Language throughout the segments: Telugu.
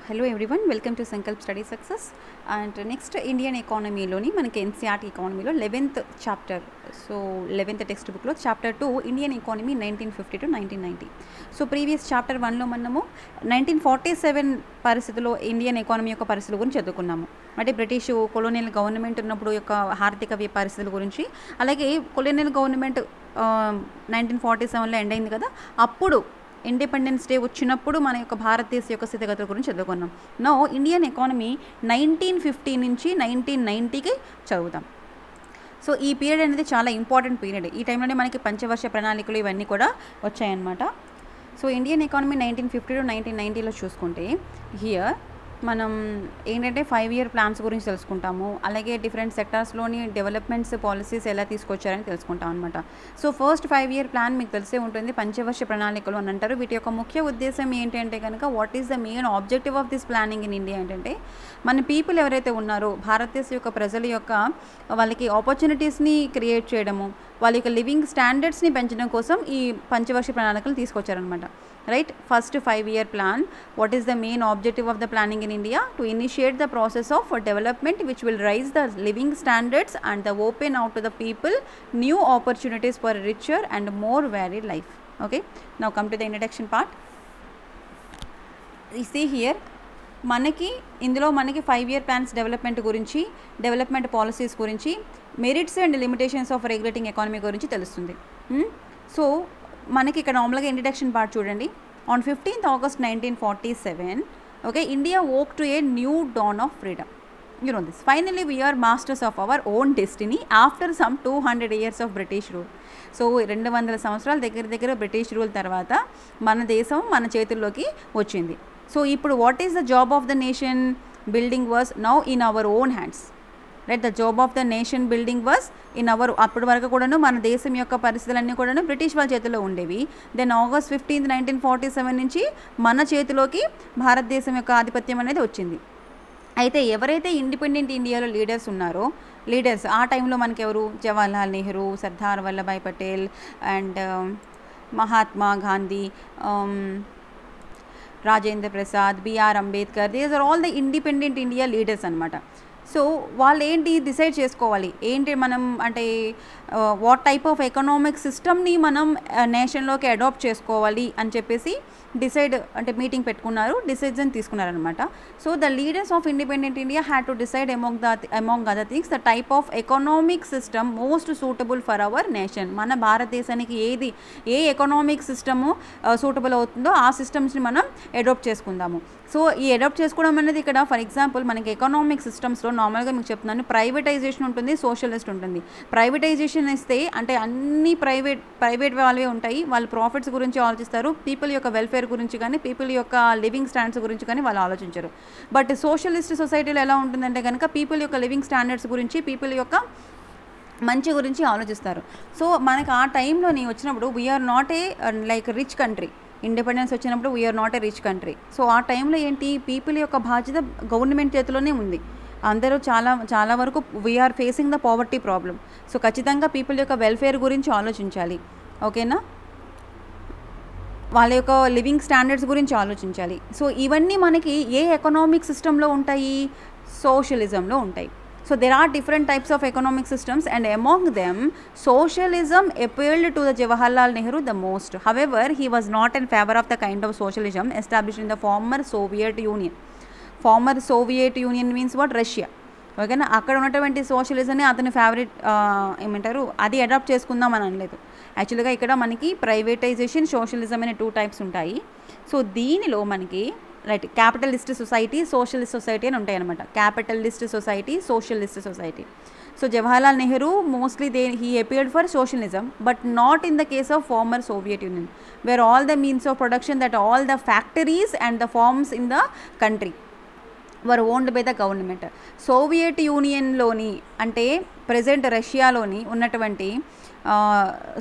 Hello everyone, welcome to SankalpStudySuccess. And next Indian economy loni manaki NCERT economy lo 11th chapter. So 11th textbook lo chapter 2 Indian economy 1950 to 1990. So previous chapter 1 lo మనము 1947 పరిస్థితిలో ఇండియన్ ఎకానమీ యొక్క పరిస్థితుల గురించి చదువుకున్నాము. అంటే బ్రిటిష్ కొలోనియల్ గవర్నమెంట్ ఉన్నప్పుడు యొక్క ఆర్థిక పరిస్థితుల గురించి, అలాగే కొలోనియల్ గవర్నమెంట్ 1947లో ఎండ్ అయింది కదా, అప్పుడు ఇండిపెండెన్స్ డే వచ్చినప్పుడు మన యొక్క భారతదేశ యొక్క స్థితిగతుల గురించి చదువుకున్నాం. నో ఇండియన్ ఎకానమీ 1950 నుంచి 1990కి చదువుతాం. సో ఈ పీరియడ్ అనేది చాలా ఇంపార్టెంట్ పీరియడ్. ఈ టైంలోనే మనకి పంచవర్ష ప్రణాళికలు ఇవన్నీ కూడా వచ్చాయన్నమాట. సో ఇండియన్ ఎకానమీ 1950 టు 1990లో చూసుకుంటే హియర్ మనం ఏంటంటే 5-year ప్లాన్స్ గురించి తెలుసుకుంటాము. అలాగే డిఫరెంట్ సెక్టార్స్లోని డెవలప్మెంట్స్ పాలసీస్ ఎలా తీసుకొచ్చారని తెలుసుకుంటాం అనమాట. సో ఫస్ట్ 5-year ప్లాన్ మీకు తెలిసే ఉంటుంది, పంచవర్ష ప్రణాళికలు అని అంటారు. వీటి యొక్క ముఖ్య ఉద్దేశం ఏంటి అంటే కనుక what is the main objective of this planning in India ఏంటంటే, మన పీపుల్ ఎవరైతే ఉన్నారో భారతదేశం యొక్క ప్రజల యొక్క వాళ్ళకి ఆపర్చునిటీస్ని క్రియేట్ చేయడము, వాళ్ళ యొక్క లివింగ్ స్టాండర్డ్స్ని పెంచడం కోసం ఈ పంచవర్ష ప్రణాళికలు తీసుకొచ్చారనమాట. Right, first 5-year plan. What is the main objective of the planning in India? To initiate the process of development which will raise the living standards and the open out to the people new opportunities for richer and more varied life. Okay, now come to the introduction part. You see here ఇందులో మనకి 5-year ప్లాన్స్ డెవలప్మెంట్ గురించి, డెవలప్మెంట్ పాలసీస్ గురించి, merits and limitations of regulating economy గురించి తెలుస్తుంది. సో మనకి ఇక్కడ నార్మల్గా ఇంట్రడక్షన్ పార్ట్ చూడండి. On 15th August 1947, okay, India woke to a new dawn of freedom. You know this. Finally we're masters of our own destiny after some 200 years of British rule. So 200 సంవత్సరాల దగ్గర బ్రిటిష్ రూల్ తర్వాత మన దేశం మన చేతుల్లోకి వచ్చింది. సో ఇప్పుడు what is the job of the nation building was now in our own hands. Right, the job of the nation building was in our. అప్పటి వరకు కూడాను మన దేశం యొక్క పరిస్థితులన్నీ కూడాను బ్రిటిష్ వాళ్ళ చేతిలో ఉండేవి. దెన్ August 15th 1947 నుంచి మన చేతిలోకి భారతదేశం యొక్క ఆధిపత్యం అనేది వచ్చింది. అయితే ఎవరైతే ఇండిపెండెంట్ ఇండియాలో లీడర్స్ ఉన్నారో, లీడర్స్ ఆ టైంలో మనకి ఎవరు? Jawaharlal Nehru, Sardar Vallabhbhai Patel and Mahatma Gandhi, Rajendra Prasad, B R Ambedkar, these are all the independent India leaders అనమాట. సో వాళ్ళు ఏంటి డిసైడ్ చేసుకోవాలి, ఏంటి మనం అంటే వాట్ టైప్ ఆఫ్ ఎకనామిక్ సిస్టమ్ని మనం నేషన్లోకి అడాప్ట్ చేసుకోవాలి అని చెప్పేసి మీటింగ్ పెట్టుకున్నారు, డిసిజన్ తీసుకున్నారనమాట. So the leaders of independent India had to decide among other things the type of economic system most suitable for our nation. మన భారతదేశానికి ఏ ఎకనామిక్ సిస్టము సూటబుల్ అవుతుందో ఆ సిస్టమ్స్ని మనం అడాప్ట్ చేసుకుందాము. సో ఈ అడాప్ట్ చేసుకోవడం అనేది ఇక్కడ ఫర్ ఎగ్జాంపుల్ మనకి ఎకనామిక్ సిస్టమ్స్లో నార్మల్గా మీకు చెప్తున్నాను, ప్రైవేటైజేషన్ ఉంటుంది, సోషలిస్ట్ ఉంటుంది. ప్రైవేటైజేషన్ ఇస్తే అంటే అన్ని ప్రైవేట్ వాళ్ళవే ఉంటాయి, వాళ్ళు ప్రాఫిట్స్ గురించి ఆలోచిస్తారు, పీపుల్ యొక్క వెల్ఫేర్ గురించి కానీ పీపుల్ యొక్క లివింగ్ స్టాండర్డ్స్ గురించి కానీ వాళ్ళు ఆలోచించరు. బట్ సోషలిస్ట్ సొసైటీలో ఎలా ఉంటుందంటే కనుక పీపుల్ యొక్క లివింగ్ స్టాండర్డ్స్ గురించి, పీపుల్ యొక్క మంచి గురించి ఆలోచిస్తారు. సో మనకి ఆ టైంలోని వచ్చినప్పుడు we are not a like rich country. Independence వచ్చినప్పుడు we are not a rich country. So ఆ టైంలో ఏంటి, పీపుల్ యొక్క బాధ్యత గవర్నమెంట్ చేతిలోనే ఉంది. అందరూ చాలా వరకు we're facing the poverty problem. So ఖచ్చితంగా పీపుల్ యొక్క వెల్ఫేర్ గురించి ఆలోచించాలి. ఓకేనా, వాళ్ళ యొక్క లివింగ్ స్టాండర్డ్స్ గురించి ఆలోచించాలి. సో ఇవన్నీ మనకి ఏ ఎకనామిక్ సిస్టంలో ఉంటాయి? సోషలిజంలో ఉంటాయి. So there are different types of economic systems and among them socialism appealed to the Jawaharlal Nehru the most. However, he was not in favor of the kind of socialism established in the former Soviet Union. Former Soviet Union means what? Russia. ఓకేనా, అక్కడ ఉన్నటువంటి సోషలిజంని అతని ఫేవరెట్ ఏమంటారు అది అడాప్ట్ చేసుకుందాం అని అనలేదు. యాక్చువల్గా ఇక్కడ మనకి ప్రైవేటైజేషన్, సోషలిజం అనే 2 types ఉంటాయి. సో దీనిలో మనకి right capitalist society, socialist society అని ఉంటాయి అనమాట. Capitalist society, socialist society. So Jawaharlal Nehru mostly he appeared for socialism but not in the case of former Soviet Union where all the means of production that all the factories and the farms in the country were owned by the government. Soviet యూనియన్లోని అంటే ప్రజెంట్ రష్యాలోని ఉన్నటువంటి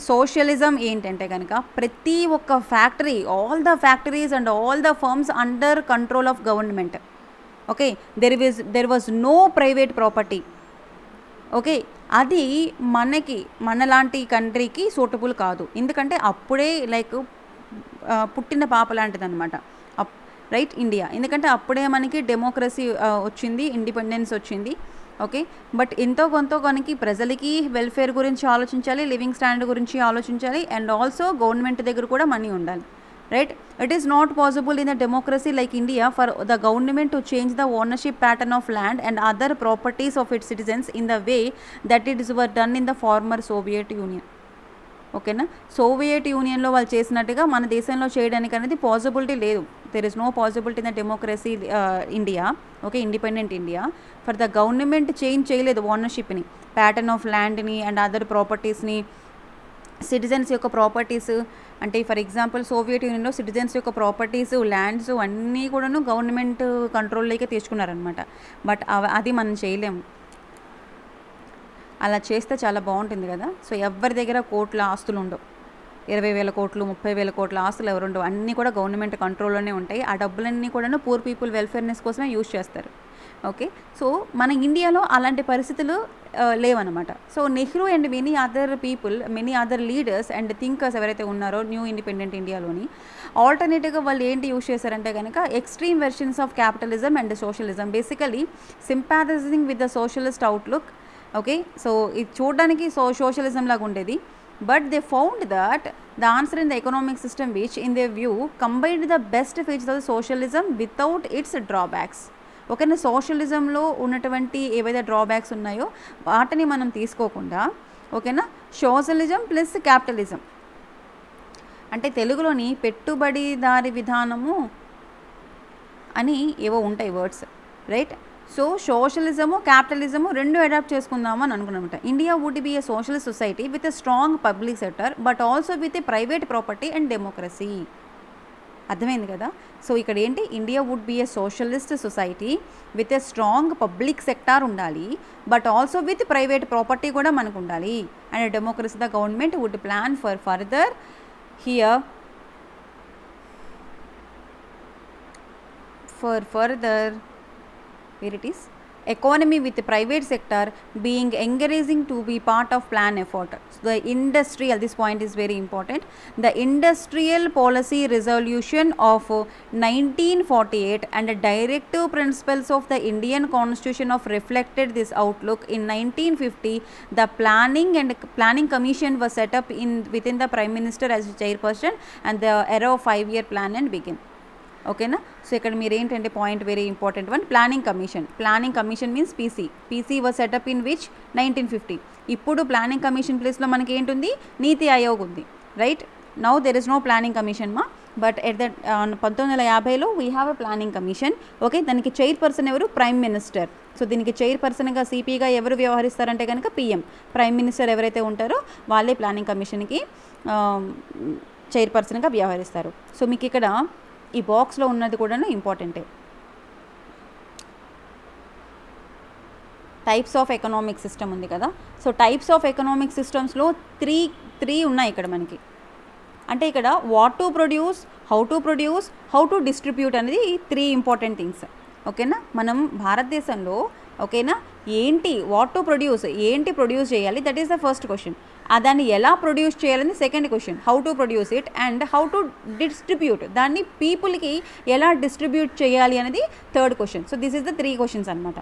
సోషలిజం ఏంటంటే కనుక ప్రతి ఒక్క factory, all the factories and all the firms under control of government. Okay, there was no private property. Okay, అది మనలాంటి కంట్రీకి సూటబుల్ కాదు. ఎందుకంటే అప్పుడే లైక్ పుట్టిన పాప లాంటిది అనమాట. Right, India. ఎందుకంటే అప్పుడే మనకి డెమోక్రసీ వచ్చింది, ఇండిపెండెన్స్ వచ్చింది. ఓకే, బట్ ఎంతో కొంత మనకి ప్రజలకి వెల్ఫేర్ గురించి ఆలోచించాలి, లివింగ్ స్టాండర్డ్ గురించి ఆలోచించాలి, అండ్ ఆల్సో గవర్నమెంట్ దగ్గర కూడా మనీ ఉండాలి. Right, it is not possible in a democracy like India for the government to change the ownership pattern of land and other properties of its citizens in the way that it were done in the former Soviet Union. ఓకేనా, సోవియట్ యూనియన్లో వాళ్ళు చేసినట్టుగా మన దేశంలో చేయడానికి అనేది పాసిబిలిటీ లేదు. There is no possibility in the democracy India, okay, independent India, for the government change చేయలేదు ఓనర్షిప్ని, ప్యాటర్న్ ఆఫ్ ల్యాండ్ని అండ్ అదర్ ప్రాపర్టీస్ని, సిటిజన్స్ యొక్క ప్రాపర్టీస్. అంటే ఫర్ ఎగ్జాంపుల్ సోవియట్ యూనియన్లో సిటిజన్స్ యొక్క ప్రాపర్టీస్, ల్యాండ్స్ అన్నీ కూడాను గవర్నమెంట్ కంట్రోల్లోకి తీసుకున్నారనమాట. బట్ అది మనం చేయలేము. అలా చేస్తే చాలా బాగుంటుంది కదా. సో ఎవరి దగ్గర కోట్ల ఆస్తులు ఉండవు, 20,000 కోట్లు 30,000 కోట్ల ఆస్తులు ఎవరు ఉండవు, అన్నీ కూడా గవర్నమెంట్ కంట్రోల్లోనే ఉంటాయి. ఆ డబ్బులన్నీ కూడాను పూర్ పీపుల్ వెల్ఫేర్నెస్ కోసమే యూజ్ చేస్తారు. ఓకే, సో మన ఇండియాలో అలాంటి పరిస్థితులు లేవన్నమాట. So Nehru and many other people, many other leaders and thinkers ఎవరైతే ఉన్నారో న్యూ ఇండిపెండెంట్ ఇండియాలోని, ఆల్టర్నేటివ్గా వాళ్ళు ఏంటి యూజ్ చేశారంటే కనుక extreme versions of capitalism and socialism, basically sympathising with the socialist outlook. Okay, so ఇది చూడడానికి సోషలిజం లాగా ఉండేది. But they found that the answer in the economic system which in they view combined the best features of socialism without its drawbacks. ఓకేనా, సోషలిజంలో ఉన్నటువంటి ఏవైతే డ్రాబ్యాక్స్ ఉన్నాయో వాటిని మనం తీసుకోకుండా, ఓకేనా, సోషలిజం ప్లస్ క్యాపిటలిజం అంటే తెలుగులోని పెట్టుబడిదారి విధానము అని ఏవో ఉంటాయి words, right. So socialism capitalism రెండు అడాప్ట్ చేసుకుందాము అని అనుకున్నమాట. India would be a socialist society with a strong public sector but also with a private property and democracy. అర్థమైంది కదా. సో ఇక్కడ ఏంటి, India would be a socialist society with a strong public sector ఉండాలి, but also with private property కూడా మనకు ఉండాలి, and democracy the government would plan for further here where it is economy with the private sector being encouraging to be part of plan effort. So the industrial, this point is very important, the industrial policy resolution of 1948 and the directive principles of the Indian constitution of reflected this outlook. In 1950 the planning commission was set up within the prime minister as chairperson, and the era of 5-year plan and begin. ఓకేనా. సో ఇక్కడ మీరు ఏంటంటే point very important one, planning commission means PC was setup in which 1950. ఇప్పుడు ప్లానింగ్ కమిషన్ ప్లేస్లో మనకి ఏంటుంది, నీతి ఆయోగ్ ఉంది, right. Now there is no planning commission మా, బట్ ఎట్ ద 1950లో we have a planning commission. Okay, దానికి చైర్పర్సన్ ఎవరు, ప్రైమ్ మినిస్టర్. సో దీనికి చైర్పర్సన్గా సిపిగా ఎవరు వ్యవహరిస్తారంటే కనుక పిఎం, ప్రైమ్ మినిస్టర్ ఎవరైతే ఉంటారో వాళ్ళే ప్లానింగ్ కమిషన్కి చైర్పర్సన్గా వ్యవహరిస్తారు. సో మీకు ఇక్కడ ఈ బాక్స్లో ఉన్నది కూడా ఇంపార్టెంటే. టైప్స్ ఆఫ్ ఎకనామిక్ సిస్టమ్ ఉంది కదా. సో టైప్స్ ఆఫ్ ఎకనామిక్ సిస్టమ్స్లో త్రీ ఉన్నాయి ఇక్కడ మనకి. అంటే ఇక్కడ what to produce, how to distribute అనేది 3 ఇంపార్టెంట్ థింగ్స్. ఓకేనా, మనం భారతదేశంలో ఓకేనా ఏంటి వాట్ టు ప్రొడ్యూస్, ఏంటి ప్రొడ్యూస్ చేయాలి, that is the first question. దాన్ని ఎలా ప్రొడ్యూస్ చేయాలని second question, how to produce it, and how to distribute, దాన్ని పీపుల్కి ఎలా డిస్ట్రిబ్యూట్ చేయాలి అనేది third question. So this is the 3 questions అనమాట.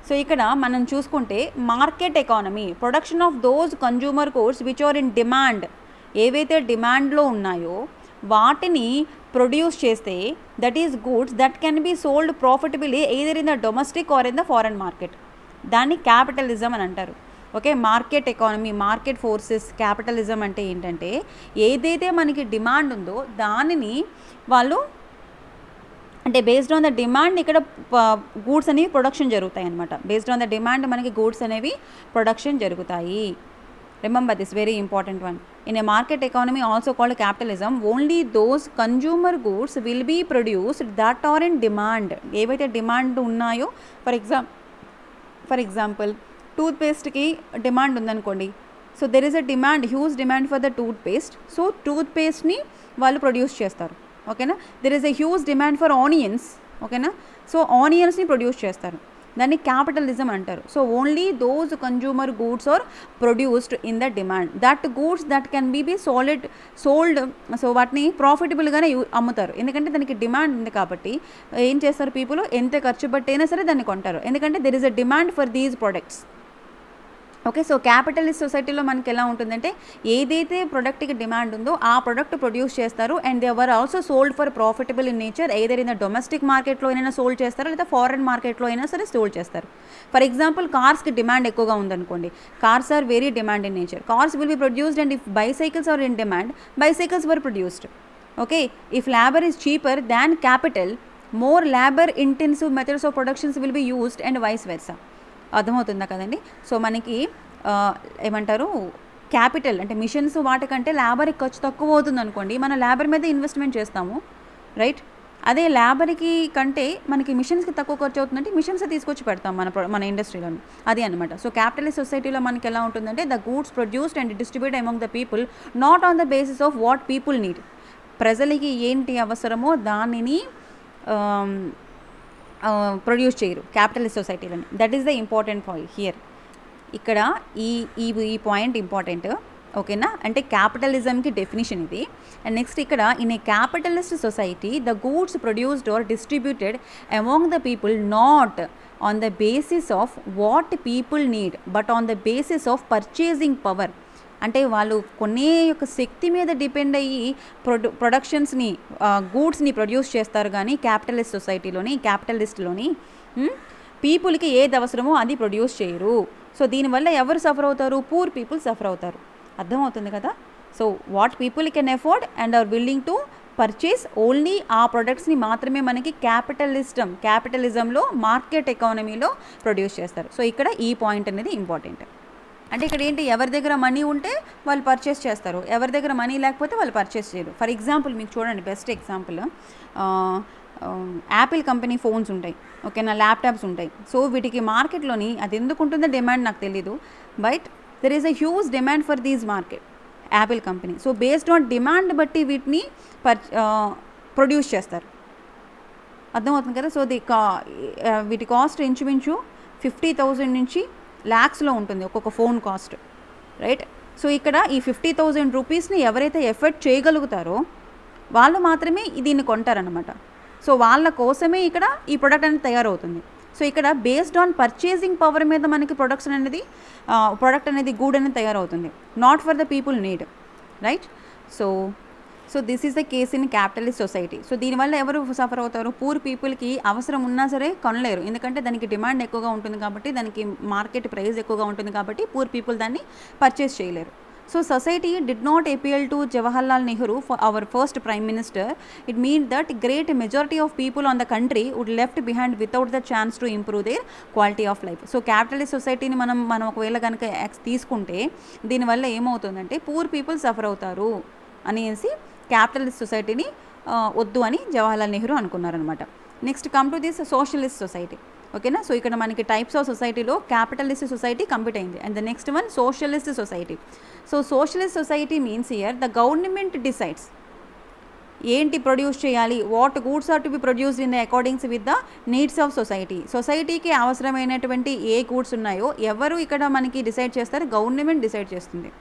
సో ఇక్కడ మనం చూసుకుంటే market economy, production of those consumer goods which are in demand, ఏవైతే డిమాండ్లో ఉన్నాయో వాటిని ప్రొడ్యూస్ చేస్తే that is goods that can be sold profitably either in the domestic or in the foreign market. దాన్ని క్యాపిటలిజం అని అంటారు. Okay, market economy, market forces. Capitalism అంటే ఏంటంటే ఏదైతే మనకి డిమాండ్ ఉందో దానిని వాళ్ళు అంటే బేస్డ్ ఆన్ ద డిమాండ్ ఇక్కడ గూడ్స్ అనేవి ప్రొడక్షన్ జరుగుతాయి అనమాట. బేస్డ్ ఆన్ ద డిమాండ్ మనకి గూడ్స్ అనేవి ప్రొడక్షన్ జరుగుతాయి. Remember this very important one. In a market economy also called capitalism, only those consumer goods will be produced that are in demand. ఏవైతే డిమాండ్ ఉన్నాయో, ఫర్ ఎగ్జాంపుల్ టూత్పేస్ట్కి డిమాండ్ ఉందనుకోండి. So there is a demand, huge demand for the toothpaste. So టూత్పేస్ట్ని వాళ్ళు ప్రొడ్యూస్ చేస్తారు. ఓకేనా, there is a huge demand for onions. ఓకేనా, సో ఆనియన్స్ని ప్రొడ్యూస్ చేస్తారు. దాన్ని క్యాపిటలిజం అంటారు. So only those consumer goods are produced in the demand, that goods that can be sold. So వాటిని ప్రాఫిటబుల్గానే అమ్ముతారు, ఎందుకంటే దానికి డిమాండ్ ఉంది కాబట్టి. ఏం చేస్తారు పీపుల్, ఎంత ఖర్చు పెట్టైనా సరే దాన్ని కొంటారు, ఎందుకంటే there is a demand for these products. Okay, so capitalist సొసైటీలో మనకి ఎలా ఉంటుందంటే ఏదైతే ప్రొడక్ట్కి డిమాండ్ ఉందో ఆ ప్రొడక్ట్ ప్రొడ్యూస్ చేస్తారు, and they were also sold for profitable in nature. Either in the domestic మార్కెట్లో అయినా సోల్డ్ చేస్తారు, లేదా ఫారెన్ మార్కెట్లో అయినా సరే సోల్డ్ చేస్తారు. ఫర్ ఎగ్జాంపుల్ కార్స్కి డిమాండ్ ఎక్కువగా ఉందనుకోండి, cars are very demand in nature, cars will be produced, and if bicycles are in demand, bicycles were produced. Okay, if labour is cheaper than capital, more labour intensive methods of productions will be used and vice versa. అర్థమవుతుందా కదండి. సో మనకి ఏమంటారు, క్యాపిటల్ అంటే మిషన్స్ వాటికంటే లేబర్కి ఖర్చు తక్కువ అవుతుంది అనుకోండి, మన లేబర్ మీద ఇన్వెస్ట్మెంట్ చేస్తాము, రైట్. అదే లేబర్కి కంటే మనకి మిషన్స్కి తక్కువ ఖర్చు అవుతుందంటే మిషన్స్ తీసుకొచ్చి పెడతాం మన ఇండస్ట్రీలో, అది అనమాట. సో క్యాపిటలిస్ట్ సొసైటీలో మనకి ఎలా ఉంటుందంటే the goods produced and distribute among the people not on the basis of what people need. ప్రజలకి ఏంటి అవసరమో దానిని ప్రొడ్యూస్ చేయరు క్యాపిటలిస్ట్ సొసైటీలోని. That is the important point here. ఇక్కడ ఈ పాయింట్ ఇంపార్టెంట్, ఓకేనా. అంటే క్యాపిటలిజంకి డెఫినేషన్ ఇది. అండ్ నెక్స్ట్ ఇక్కడ in a capitalist society the goods produced are distributed among the people not on the basis of what people need but on the basis of purchasing power. అంటే వాళ్ళు కొనే యొక్క శక్తి మీద డిపెండ్ అయ్యి ప్రొడక్షన్స్ని గూడ్స్ని ప్రొడ్యూస్ చేస్తారు, కానీ క్యాపిటలిస్ట్ సొసైటీలోని క్యాపిటలిస్ట్లోని పీపుల్కి ఏది అవసరమో అది ప్రొడ్యూస్ చేయరు. సో దీనివల్ల ఎవరు సఫర్ అవుతారు, పూర్ పీపుల్ సఫర్ అవుతారు. అర్థమవుతుంది కదా. So what people can afford and are willing to purchase only ఆ ప్రొడక్ట్స్ని మాత్రమే మనకి క్యాపిటలిజంలో మార్కెట్ ఎకానమీలో ప్రొడ్యూస్ చేస్తారు. సో ఇక్కడ ఈ పాయింట్ అనేది ఇంపార్టెంట్. అంటే ఇక్కడ ఏంటి, ఎవరి దగ్గర మనీ ఉంటే వాళ్ళు పర్చేస్ చేస్తారు, ఎవరి దగ్గర మనీ లేకపోతే వాళ్ళు పర్చేస్ చేయరు. ఫర్ ఎగ్జాంపుల్ మీకు చూడండి, best example Apple company phones ఉంటాయి, ఓకేనా, ల్యాప్టాప్స్ ఉంటాయి. సో వీటికి మార్కెట్లోని అది ఎందుకు ఉంటుందో డిమాండ్ నాకు తెలీదు, but there is a huge demand for these market Apple company. So based on demand బట్టి వీటిని ప్రొడ్యూస్ చేస్తారు. అర్థమవుతుంది కదా. సో వీటి కాస్ట్ ఇంచుమించు 50,000 నుంచి ల్యాక్స్లో ఉంటుంది ఒక్కొక్క ఫోన్ కాస్ట్, రైట్. సో ఇక్కడ ఈ 50,000 రూపీస్ని ఎవరైతే ఎఫర్ట్ చేయగలుగుతారో వాళ్ళు మాత్రమే దీన్ని కొంటారనమాట. సో వాళ్ళ కోసమే ఇక్కడ ఈ ప్రొడక్ట్ అనేది తయారవుతుంది. సో ఇక్కడ బేస్డ్ ఆన్ పర్చేసింగ్ పవర్ మీద మనకి ప్రొడక్ట్ అనేది గూడ్ అనేది తయారవుతుంది, not for the people need, right. So this is the case in capitalist society. So దీనివల్ల ఎవరు సఫర్ అవుతారు, పూర్ పీపుల్కి అవసరం ఉన్నా సరే కొనలేరు, ఎందుకంటే దానికి డిమాండ్ ఎక్కువగా ఉంటుంది కాబట్టి, దానికి మార్కెట్ ప్రైస్ ఎక్కువగా ఉంటుంది కాబట్టి పూర్ పీపుల్ దాన్ని పర్చేస్ చేయలేరు. So society did not appeal to Jawaharlal Nehru, for our first Prime Minister. It means that great majority of people on the country would left behind without the chance to improve their quality of life. So capitalist society ni మనం ఒకవేళ కనుక తీసుకుంటే దీనివల్ల ఏమవుతుందంటే పూర్ పీపుల్ సఫర్ అవుతారు అనేసి క్యాపిటలిస్ట్ సొసైటీని వద్దు అని జవహర్లాల్ నెహ్రూ అనుకున్నారనమాట. Next come to this socialist society, ఓకేనా. సో ఇక్కడ మనకి టైప్స్ ఆఫ్ సొసైటీలో క్యాపిటలిస్ట్ సొసైటీ కంప్లీట్ అయింది, and the next one socialist society. So socialist society means here the government decides ఏంటి ప్రొడ్యూస్ చేయాలి, what goods are to be produced in accordance with the needs of society. సొసైటీకి అవసరమైనటువంటి ఏ గూడ్స్ ఉన్నాయో ఎవరు ఇక్కడ మనకి డిసైడ్ చేస్తారు, గవర్నమెంట్ డిసైడ్ చేస్తుంది.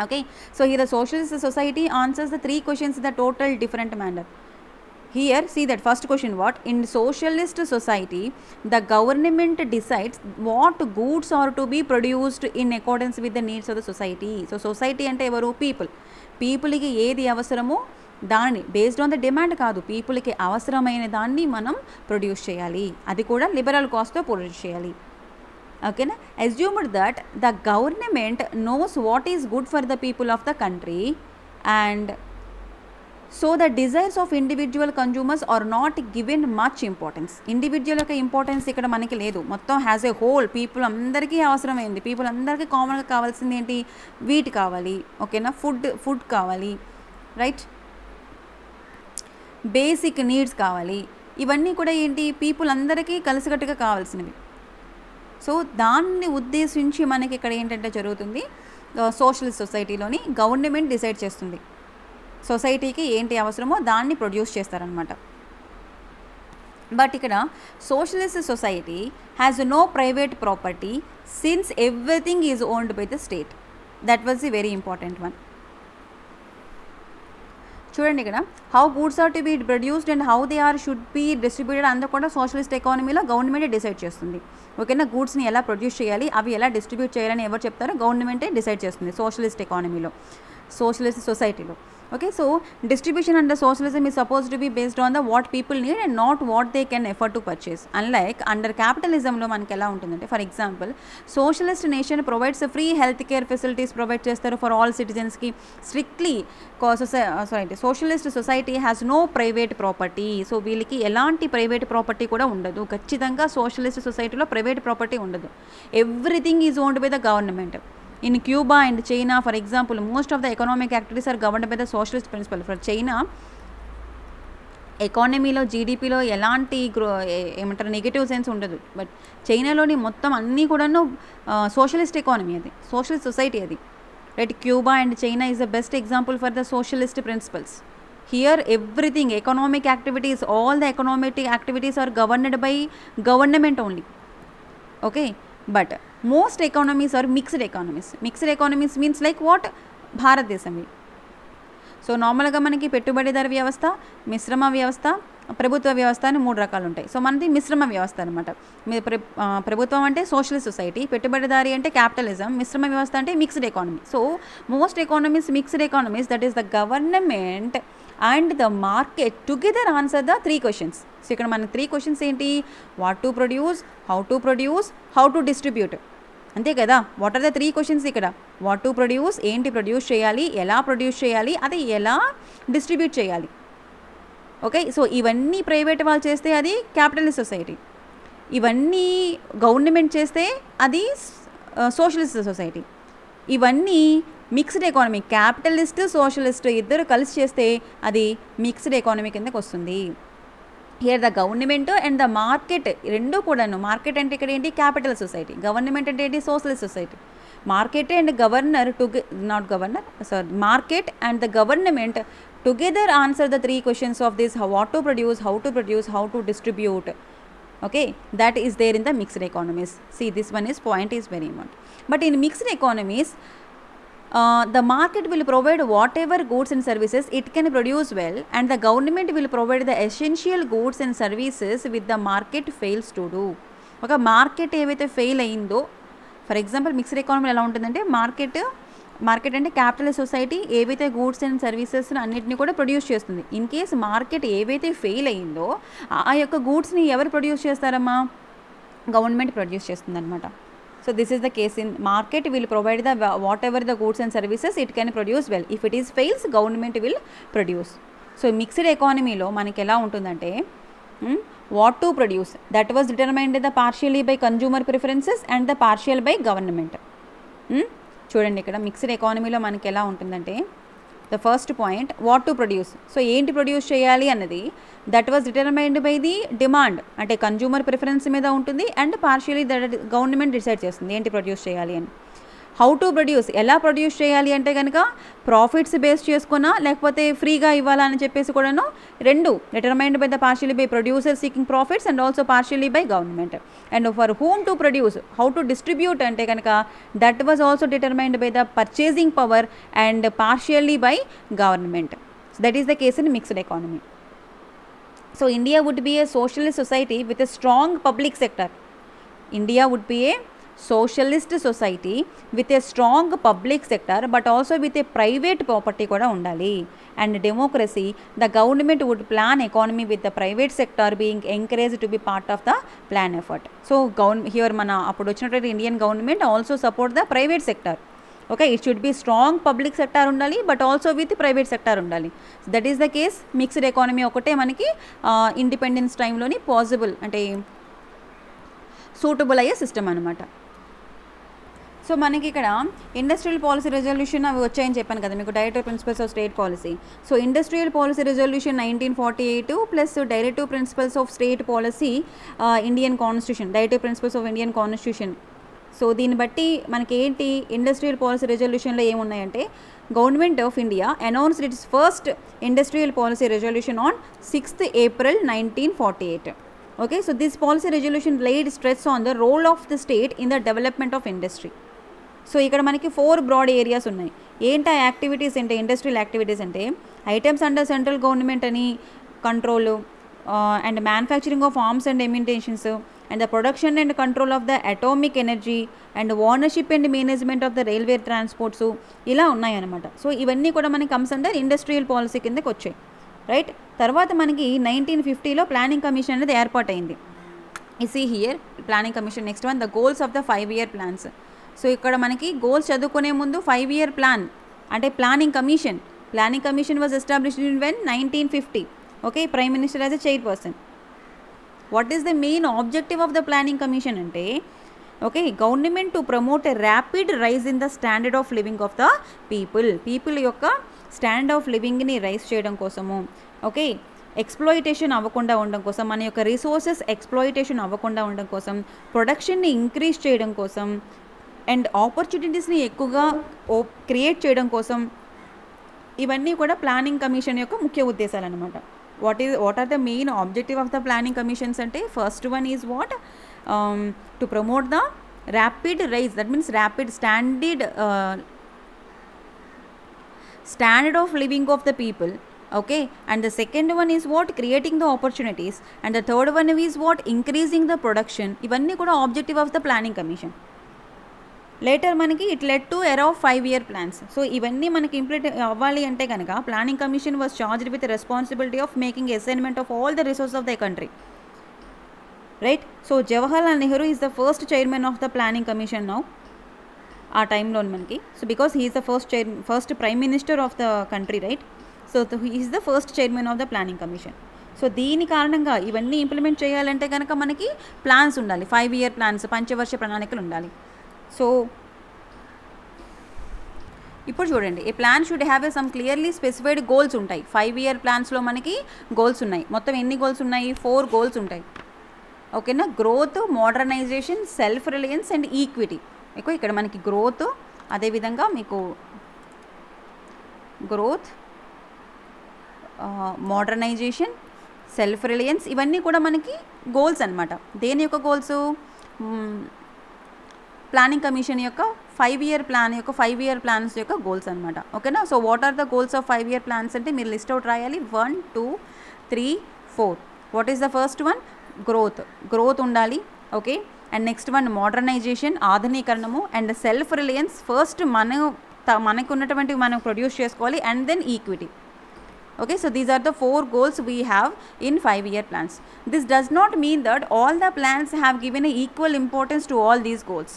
Okay, so here the socialist society answers the 3 questions in the total different manner. Here see that first question, what in socialist society the government decides what goods are to be produced in accordance with the needs of the society. So society ante evaru, people ki edi avasaramo దాన్ని బేస్డ్ ఆన్ ద డిమాండ్ కాదు, పీపుల్కి అవసరమైన దాన్ని మనం ప్రొడ్యూస్ చేయాలి, అది కూడా లిబరల్ కాస్ట్తో ప్రొడ్యూస్ చేయాలి. ఓకేనా. Assumed that the government knows what is good for the people of the country and so the desires of individual consumers are not given much importance. Individual యొక్క ఇంపార్టెన్స్ ఇక్కడ మనకి లేదు, మొత్తం హ్యాజ్ ఏ హోల్ పీపుల్ అందరికీ అవసరమైంది, పీపుల్ అందరికీ కామన్గా కావాల్సింది ఏంటి, వీట్ కావాలి, ఓకేనా, ఫుడ్ కావాలి, రైట్, బేసిక్ నీడ్స్ కావాలి, ఇవన్నీ కూడా ఏంటి పీపుల్ అందరికీ కలిసికట్టుగా కావాల్సినవి. సో దాన్ని ఉద్దేశించి మనకి ఇక్కడ ఏంటంటే జరుగుతుంది, సోషలిస్ట్ సొసైటీలోని గవర్నమెంట్ డిసైడ్ చేస్తుంది సొసైటీకి ఏంటి అవసరమో దాన్ని ప్రొడ్యూస్ చేస్తారనమాట. బట్ ఇక్కడ socialist society has no private property since everything is owned by the state. That was the very important one. చూడండి ఇక్కడ how goods are to be produced and how they are should be distributed అంతా కూడా సోషలిస్ట్ ఎకానమీలో గవర్నమెంటే డిసైడ్ చేస్తుంది. ఓకేనా, గూడ్స్ని ఎలా ప్రొడ్యూస్ చేయాలి, అవి ఎలా డిస్ట్రిబ్యూట్ చేయాలని ఎవరు చెప్తారో గవర్నమెంటే డిసైడ్ చేస్తుంది సోషలిస్ట్ ఎకానమీలో, సోషలిస్ట్ సొసైటీలో. Okay, so distribution under socialism is suppose to be based on the what people need and not what they can effort to purchase. Unlike under క్యాపిటలిజంలో మనకి ఎలా ఉంటుందంటే, for example socialist nation provides free health care facilities provide చేస్తారు ఫర్ ఆల్ సిటిజన్స్కి. Strictly socialist society has no private property. So వీళ్ళకి ఎలాంటి ప్రైవేట్ ప్రాపర్టీ కూడా ఉండదు. ఖచ్చితంగా సోషలిస్ట్ సొసైటీలో ప్రైవేట్ ప్రాపర్టీ ఉండదు. Everything is owned by the government. In Cuba and China, for example, most of the economic activities are governed by the socialist principle. For China, ఎకానమీలో జీడిపిలో ఎలాంటి ఏమంటారు నెగిటివ్ సెన్స్ ఉండదు. బట్ చైనాలోని మొత్తం అన్నీ కూడాను సోషలిస్ట్ ఎకానమీ, అది సోషలిస్ట్ సొసైటీ అది, right. Cuba and China is the best example for the socialist principles. Here everything economic activities, all the economic activities are governed by government only. Okay, but most economies are mixed economies. Mixed economies means like what, భారతదేశంవి. సో నార్మల్గా మనకి పెట్టుబడిదారు వ్యవస్థ, మిశ్రమ వ్యవస్థ, ప్రభుత్వ వ్యవస్థ అని 3 రకాలు ఉంటాయి. సో మనది మిశ్రమ వ్యవస్థ అనమాట. ప్రభుత్వం అంటే సోషలిస్ట్ సొసైటీ, పెట్టుబడిదారి అంటే క్యాపిటలిజం, మిశ్రమ వ్యవస్థ అంటే mixed economy. So most economies mixed economies, that is the government and the market together answer the 3 questions. So ఇక్కడ మన 3 క్వశ్చన్స్ ఏంటి, what to produce, how to distribute, అంతే కదా. వాట్ ఆర్ ద 3 క్వశ్చన్స్ ఇక్కడ, వాట్ టు ప్రొడ్యూస్, ఏంటి ప్రొడ్యూస్ చేయాలి, ఎలా ప్రొడ్యూస్ చేయాలి, అది ఎలా డిస్ట్రిబ్యూట్ చేయాలి. ఓకే, సో ఇవన్నీ ప్రైవేట్ వాళ్ళు చేస్తే అది క్యాపిటలిస్ట్ సొసైటీ, ఇవన్నీ గవర్నమెంట్ చేస్తే అది సోషలిస్ట్ సొసైటీ, ఇవన్నీ మిక్స్డ్ ఎకానమీ, క్యాపిటలిస్ట్ సోషలిస్ట్ ఇద్దరు కలిసి చేస్తే అది మిక్స్డ్ ఎకానమీ కిందకి వస్తుంది. Here the government and the market రెండు కూడాను, మార్కెట్ అంటే ఇక్కడ ఏంటి క్యాపిటల్ సొసైటీ, గవర్నమెంట్ అంటే ఏంటి socialist society. Market and market and the government together answer the 3 questions of this, what to produce, how to distribute. Okay, that is there in the mixed economies. See, this one is point is very important. But in mixed economies, the market will provide whatever goods and services it can produce well, and the government will provide the essential goods and services with the market fails to do. Okay, market ఏవైతే ఫెయిల్ అయిందో, ఫర్ ఎగ్జాంపుల్ మిక్స్డ్ ఎకానమీ ఎలా ఉంటుందంటే, మార్కెట్ అంటే క్యాపిటల్ సొసైటీ ఏవైతే గూడ్స్ అండ్ సర్వీసెస్ అన్నిటిని కూడా ప్రొడ్యూస్ చేస్తుంది. ఇన్ కేస్ మార్కెట్ ఏవైతే ఫెయిల్ అయిందో ఆ యొక్క గూడ్స్ని ఎవరు ప్రొడ్యూస్ చేస్తారమ్మా, గవర్నమెంట్ ప్రొడ్యూస్ చేస్తుంది అనమాట. So this is the case in market will provide the what ever the goods and services it can produce well. If it is fails, government will produce. So mixed ఎకానమీలో మనకి ఎలా ఉంటుందంటే, what to produce that was determined the partially by consumer preferences and the partial by government. చూడండి ఇక్కడ మిక్స్డ్ ఎకానమీలో మనకి ఎలా ఉంటుందంటే, the first point what to produce. So ఏంటి ప్రొడ్యూస్ చేయాలి అన్నది that was determined by the demand, అంటే కన్జ్యూమర్ ప్రిఫరెన్స్ మీద ఉంటుంది, and partially that government decide చేస్తుంది ఏంటి ప్రొడ్యూస్ చేయాలి అని. హౌ టు ప్రొడ్యూస్, ఎలా ప్రొడ్యూస్ చేయాలి అంటే కనుక ప్రాఫిట్స్ బేస్ చేసుకున్నా లేకపోతే ఫ్రీగా ఇవ్వాలా అని చెప్పేసి కూడాను రెండు determined by the partially by producer seeking profits and also partially by government. And for whom to produce, how to distribute అంటే కనుక that was also determined by the purchasing power and partially by government. That is the case in mixed economy. So India would be a socialist society with a strong public sector. India would be a socialist society with a strong public sector but also with a private property kuda undali. And democracy, the government would plan economy with the private sector being encouraged to be part of the plan effort. So here mana appudu vachinattu Indian government also support the private sector. Okay, it should be strong public sector undali but also with private sector undali. So that is the case mixed economy okate manaki independence time loni possible ante suitable అయ్యే సిస్టమ్ అనమాట. సో మనకి ఇక్కడ ఇండస్ట్రియల్ పాలసీ రెజల్యూషన్ అవి వచ్చాయని చెప్పాను కదా మీకు, directive principles of state policy. So industrial policy resolution 1948 plus directive principles of state policy Indian constitution, directive principles of Indian constitution. So దీన్ని బట్టి మనకి ఏంటి, ఇండస్ట్రియల్ పాలసీ రెజల్యూషన్లో ఏమున్నాయంటే, government of India announced its first industrial policy resolution on 6th April 1948. Okay, so this policy resolution laid stress on the role of the state in the development of industry. So ఇక్కడ మనకి 4 బ్రాడ్ ఏరియాస్ ఉన్నాయి. ఏంటి ఆ యాక్టివిటీస్ అంటే, ఇండస్ట్రియల్ యాక్టివిటీస్ అంటే ఐటమ్స్ అండర్ సెంట్రల్ గవర్నమెంట్ అని control, and manufacturing of arms and imitations, and the production and control of the atomic energy, and ownership and management of the railway transports, ఇలా ఉన్నాయన్నమాట. సో ఇవన్నీ కూడా మనకి కమ్స్ అండర్ ఇండస్ట్రియల్ పాలసీ కిందకి వచ్చాయి, రైట్. తర్వాత మనకి 1950లో ప్లానింగ్ కమిషన్ అనేది ఏర్పాటైంది. ఈ see here planning commission. Next one the goals of the 5-year plans. So ఇక్కడ మనకి గోల్స్ చదువుకునే ముందు 5-year plan అంటే planning commission was established in when 1950. Okay, prime minister as a chairperson. What is the main objective of the planning commission అంటే, okay, government to promote a rapid rise in the standard of living of the people యొక్క స్టాండర్డ్ ఆఫ్ లివింగ్ని రైజ్ చేయడం కోసము, ఓకే, ఎక్స్ప్లాయిటేషన్ అవ్వకుండా ఉండడం కోసం, మన యొక్క రిసోర్సెస్ ఎక్స్ప్లాయిటేషన్ అవ్వకుండా ఉండడం కోసం, ప్రొడక్షన్ని ఇంక్రీజ్ చేయడం కోసం, అండ్ ఆపర్చునిటీస్ని ఎక్కువగా క్రియేట్ చేయడం కోసం, ఇవన్నీ కూడా ప్లానింగ్ కమిషన్ యొక్క ముఖ్య ఉద్దేశాలు అనమాట. What are the main objective of the planning commissions అంటే, first one is what, to promote the rapid rise, that means rapid standard of living of the people, okay, and the second one is what, creating the opportunities, and the third one is what, increasing the production. ఇవన్నీ కూడా objective of the planning commission. Later మనకి it led to era of 5-year plans. So ఇవన్నీ మనకి ఇంప్లిమెంట్ అవ్వాలి అంటే కనుక planning commission was charged with responsibility of making assignment of all the resources of the country, right. So Jawaharlal Nehru is the first chairman of the planning commission now, ఆ టైంలో మనకి. So because he is the first prime minister of the country, right. So he is the first chairman of the planning commission. So దీని కారణంగా ఇవన్నీ ఇంప్లిమెంట్ చేయాలంటే కనుక మనకి ప్లాన్స్ ఉండాలి, 5-year plans, పంచవర్ష ప్రణాళికలు ఉండాలి. సో ఇప్పుడు చూడండి, a plan should have some clearly specified goals ఉంటాయి. 5-year plansలో మనకి గోల్స్ ఉన్నాయి. మొత్తం ఎన్ని గోల్స్ ఉన్నాయి? 4 goals ఉంటాయి, ఓకేనా. Growth, modernisation, self reliance and equity. ఇక్కడ మనకి గ్రోత్, అదేవిధంగా మీకు గ్రోత్, మోడర్నైజేషన్, సెల్ఫ్ రిలయన్స్, ఇవన్నీ కూడా మనకి గోల్స్ అనమాట. దేని యొక్క గోల్స్? ప్లానింగ్ కమిషన్ యొక్క 5-year plans యొక్క గోల్స్ అనమాట, ఓకేనా. So what are the goals of 5-year plans అంటే మీరు లిస్ట్ అవుట్ రాయాలి. 1, 2, 3, 4. What is the first one? Growth ఉండాలి, okay. And next one modernisation, ఆధునీకరణము. అండ్ సెల్ఫ్ రిలయన్స్, ఫస్ట్ మనకు ఉన్నటువంటివి మనం ప్రొడ్యూస్ చేసుకోవాలి. And then equity, okay. So these are the 4 goals we have in 5-year plans. This does not mean that all the plans have given a equal importance to all these goals,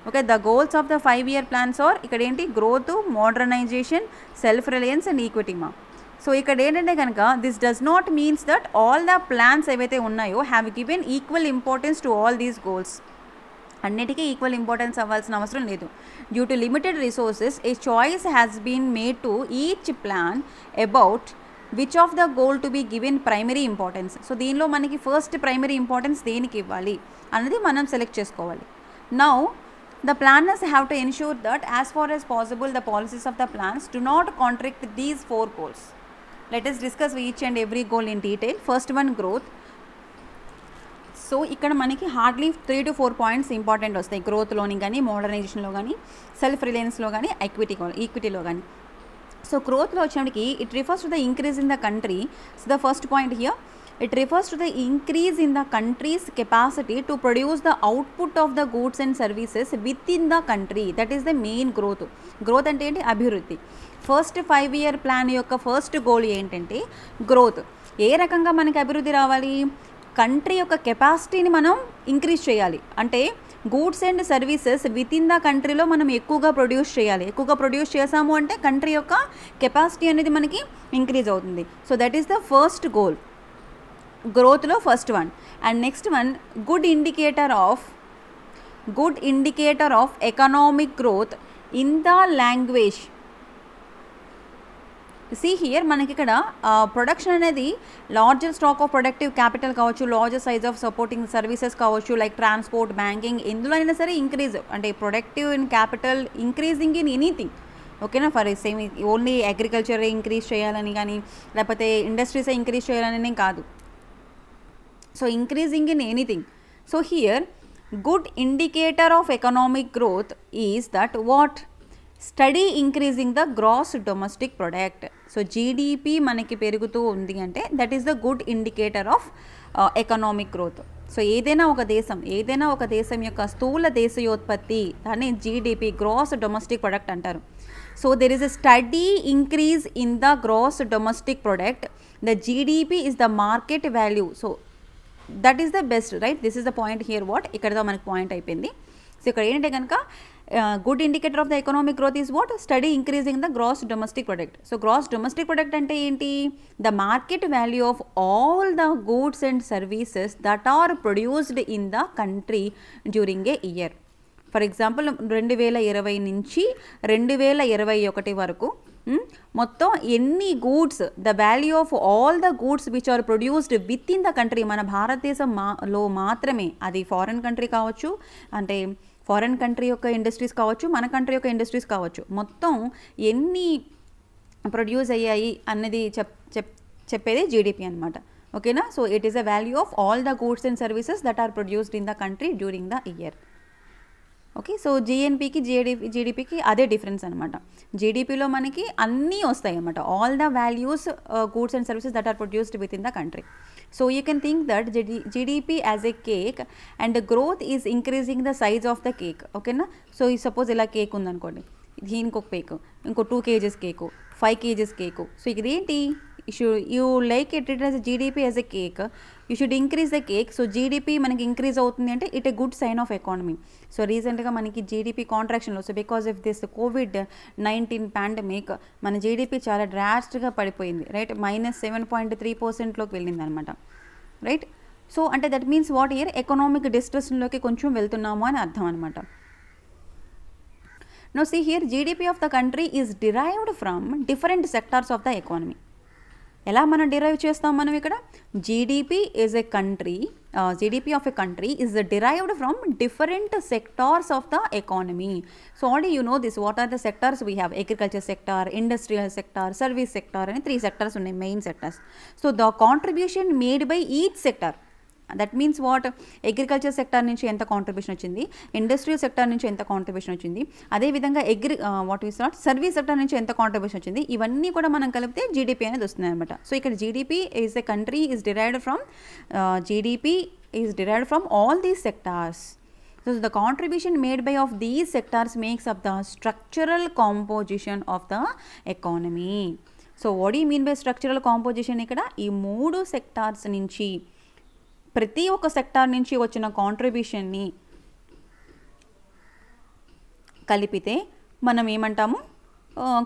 okay. The goals of the 5-year plans are ఇక్కడ ఏంటి? Growth, modernisation, self reliance and equity మా. సో ఇక్కడ ఏంటంటే కనుక this does not means that all the plans ఏవైతే ఉన్నాయో have given equal importance to all these goals. అన్నిటికీ ఈక్వల్ ఇంపార్టెన్స్ అవ్వాల్సిన అవసరం లేదు. Due to limited resources a choice has been made to each plan about which of the goal to be given primary importance. So దీనిలో మనకి ఫస్ట్ ప్రైమరీ ఇంపార్టెన్స్ దేనికి ఇవ్వాలి అన్నది మనం సెలెక్ట్ చేసుకోవాలి. Now the planners have to ensure that as far as possible the policies of the plans do not contradict these 4 goals. Let us discuss each and every goal in detail. First one, growth. So ఇక్కడ మనకి హార్డ్లీ 3 to 4 పాయింట్స్ ఇంపార్టెంట్ వస్తాయి, గ్రోత్లోని కానీ, మోడర్నైజేషన్లో కానీ, సెల్ఫ్ రిలయన్స్లో కానీ, ఈక్విటీలో కానీ. సో గ్రోత్లో వచ్చినప్పటికి it refers to the increase in the country. So the first point here, it refers to the increase in the country's capacity to produce the output of the goods and services within the country. That is the main growth. Growth అంటే ఏంటి? అభివృద్ధి. ఫస్ట్ 5-year plan యొక్క ఫస్ట్ గోల్ ఏంటంటే గ్రోత్. ఏ రకంగా మనకి అభివృద్ధి రావాలి? కంట్రీ యొక్క కెపాసిటీని మనం ఇంక్రీజ్ చేయాలి. అంటే goods and services with in the కంట్రీలో మనం ఎక్కువగా ప్రొడ్యూస్ చేయాలి. ఎక్కువగా ప్రొడ్యూస్ చేసాము అంటే కంట్రీ యొక్క కెపాసిటీ అనేది మనకి ఇంక్రీజ్ అవుతుంది. So that is the first goal, గ్రోత్లో first one. And next one, good indicator of economic growth in the language. See here మనకి ఇక్కడ ప్రొడక్షన్ అనేది larger stock of productive capital కావచ్చు, larger size of supporting services కావచ్చు, లైక్ ట్రాన్స్పోర్ట్, బ్యాంకింగ్, ఎందులో అయినా సరే ఇంక్రీజ్ అంటే productive in capital increasing in anything, ఓకేనా. For same only agriculture increase చేయాలని కానీ, లేకపోతే ఇండస్ట్రీసే ఇంక్రీజ్ చేయాలని కాదు. So increasing in anything. So here good indicator of economic growth is that what? Steady increasing the gross domestic product. So GDP మనకి పెరుగుతూ ఉంది అంటే that is the good indicator of economic growth. So ఏదైనా ఒక దేశం యొక్క స్థూల దేశీయోత్పత్తి దాన్ని జీడిపి గ్రాస్ డొమెస్టిక్ ప్రొడక్ట్ అంటారు. So there is a steady increase in the gross domestic product. The GDP is the market value. So that is the best, right? This is the point here. What ఇక్కడతో మనకి పాయింట్ అయిపోయింది. సో ఇక్కడ ఏంటంటే కనుక good indicator of the economic growth is what? Study increasing the gross domestic product. So gross domestic product అంటే ఏంటి? The market value of all the goods and services that are produced in the country during a year. For example 2020 నుంచి 2021 వరకు మొత్తం ఎన్ని goods, the value of all the goods which are produced within the country, మన భారతదేశంలో మాత్రమే, అది ఫారెన్ కంట్రీ కావచ్చు, అంటే ఫారెన్ కంట్రీ యొక్క ఇండస్ట్రీస్ కావచ్చు, మన కంట్రీ యొక్క ఇండస్ట్రీస్ కావచ్చు, మొత్తం ఎన్ని ప్రొడ్యూస్ అయ్యాయి అన్నది చెప్పేది జీడిపి అనమాట. ఓకేనా? So it is a value of all the goods and services that are produced in the country during the year. Okay, so జిఎన్పికి జీడిపికి అదే డిఫరెన్స్ అనమాట. జీడిపిలో మనకి అన్నీ వస్తాయి అన్నమాట, all the values goods and services that are produced within the country. So you can think that GDP as a cake and growth is increasing the size of the cake. ఓకేనా? సో ఈ సపోజ్ ఇలా కేక్ ఉందనుకోండి, దీనికి ఒక కేక్, ఇంకో 2 kgs cake, 5 kgs cake. So ఇదేంటి? you like it as a GDP as a cake, you should increase the cake. So GDP మనకి ఇంక్రీజ్ అవుతుంది అంటే it a good sign of economy. So రీసెంట్గా మనకి జీడిపి కాంట్రాక్షన్లో, so because of this COVID-19 pandemic మన జీడిపి చాలా డ్రాస్ట్గా పడిపోయింది, రైట్? -7.3%లోకి వెళ్ళింది అనమాట, రైట్? సో అంటే that means what? Year economic డిస్ట్రెస్లోకి కొంచెం వెళ్తున్నాము అని అర్థం అనమాట. Now see here, GDP of the country is derived from different sectors of the economy. ఎలా మనం డిరైవ్ చేస్తాం మనం ఇక్కడ? GDP is a country, GDP of a country is derived from different sectors of the economy. So already you know this. What are the sectors we have? Agriculture sector, industrial sector, service sector అని 3 సెక్టార్స్ ఉన్నాయి, main sectors. So the contribution made by each sector, that means what? Agriculture sector నుంచి ఎంత కాంట్రిబ్యూషన్ వచ్చింది, ఇండస్ట్రియల్ సెక్టార్ నుంచి ఎంత కాంట్రిబ్యూషన్ వచ్చింది, అదేవిధంగా సర్వీస్ సెక్టార్ నుంచి ఎంత కాంట్రిబ్యూషన్ వచ్చింది, ఇవన్నీ కూడా మనం కలిపితే జీడిపి అనేది వస్తుంది అనమాట. సో ఇక్కడ GDP is a country is derived from GDP is derived from all these sectors. So the contribution made by of these sectors makes up the structural composition of the economy. So what you mean by structural composition? ఇక్కడ ఈ 3 సెక్టార్స్ నుంచి, ప్రతి ఒక్క సెక్టార్ నుంచి వచ్చిన కాంట్రిబ్యూషన్ని కలిపితే మనం ఏమంటాము?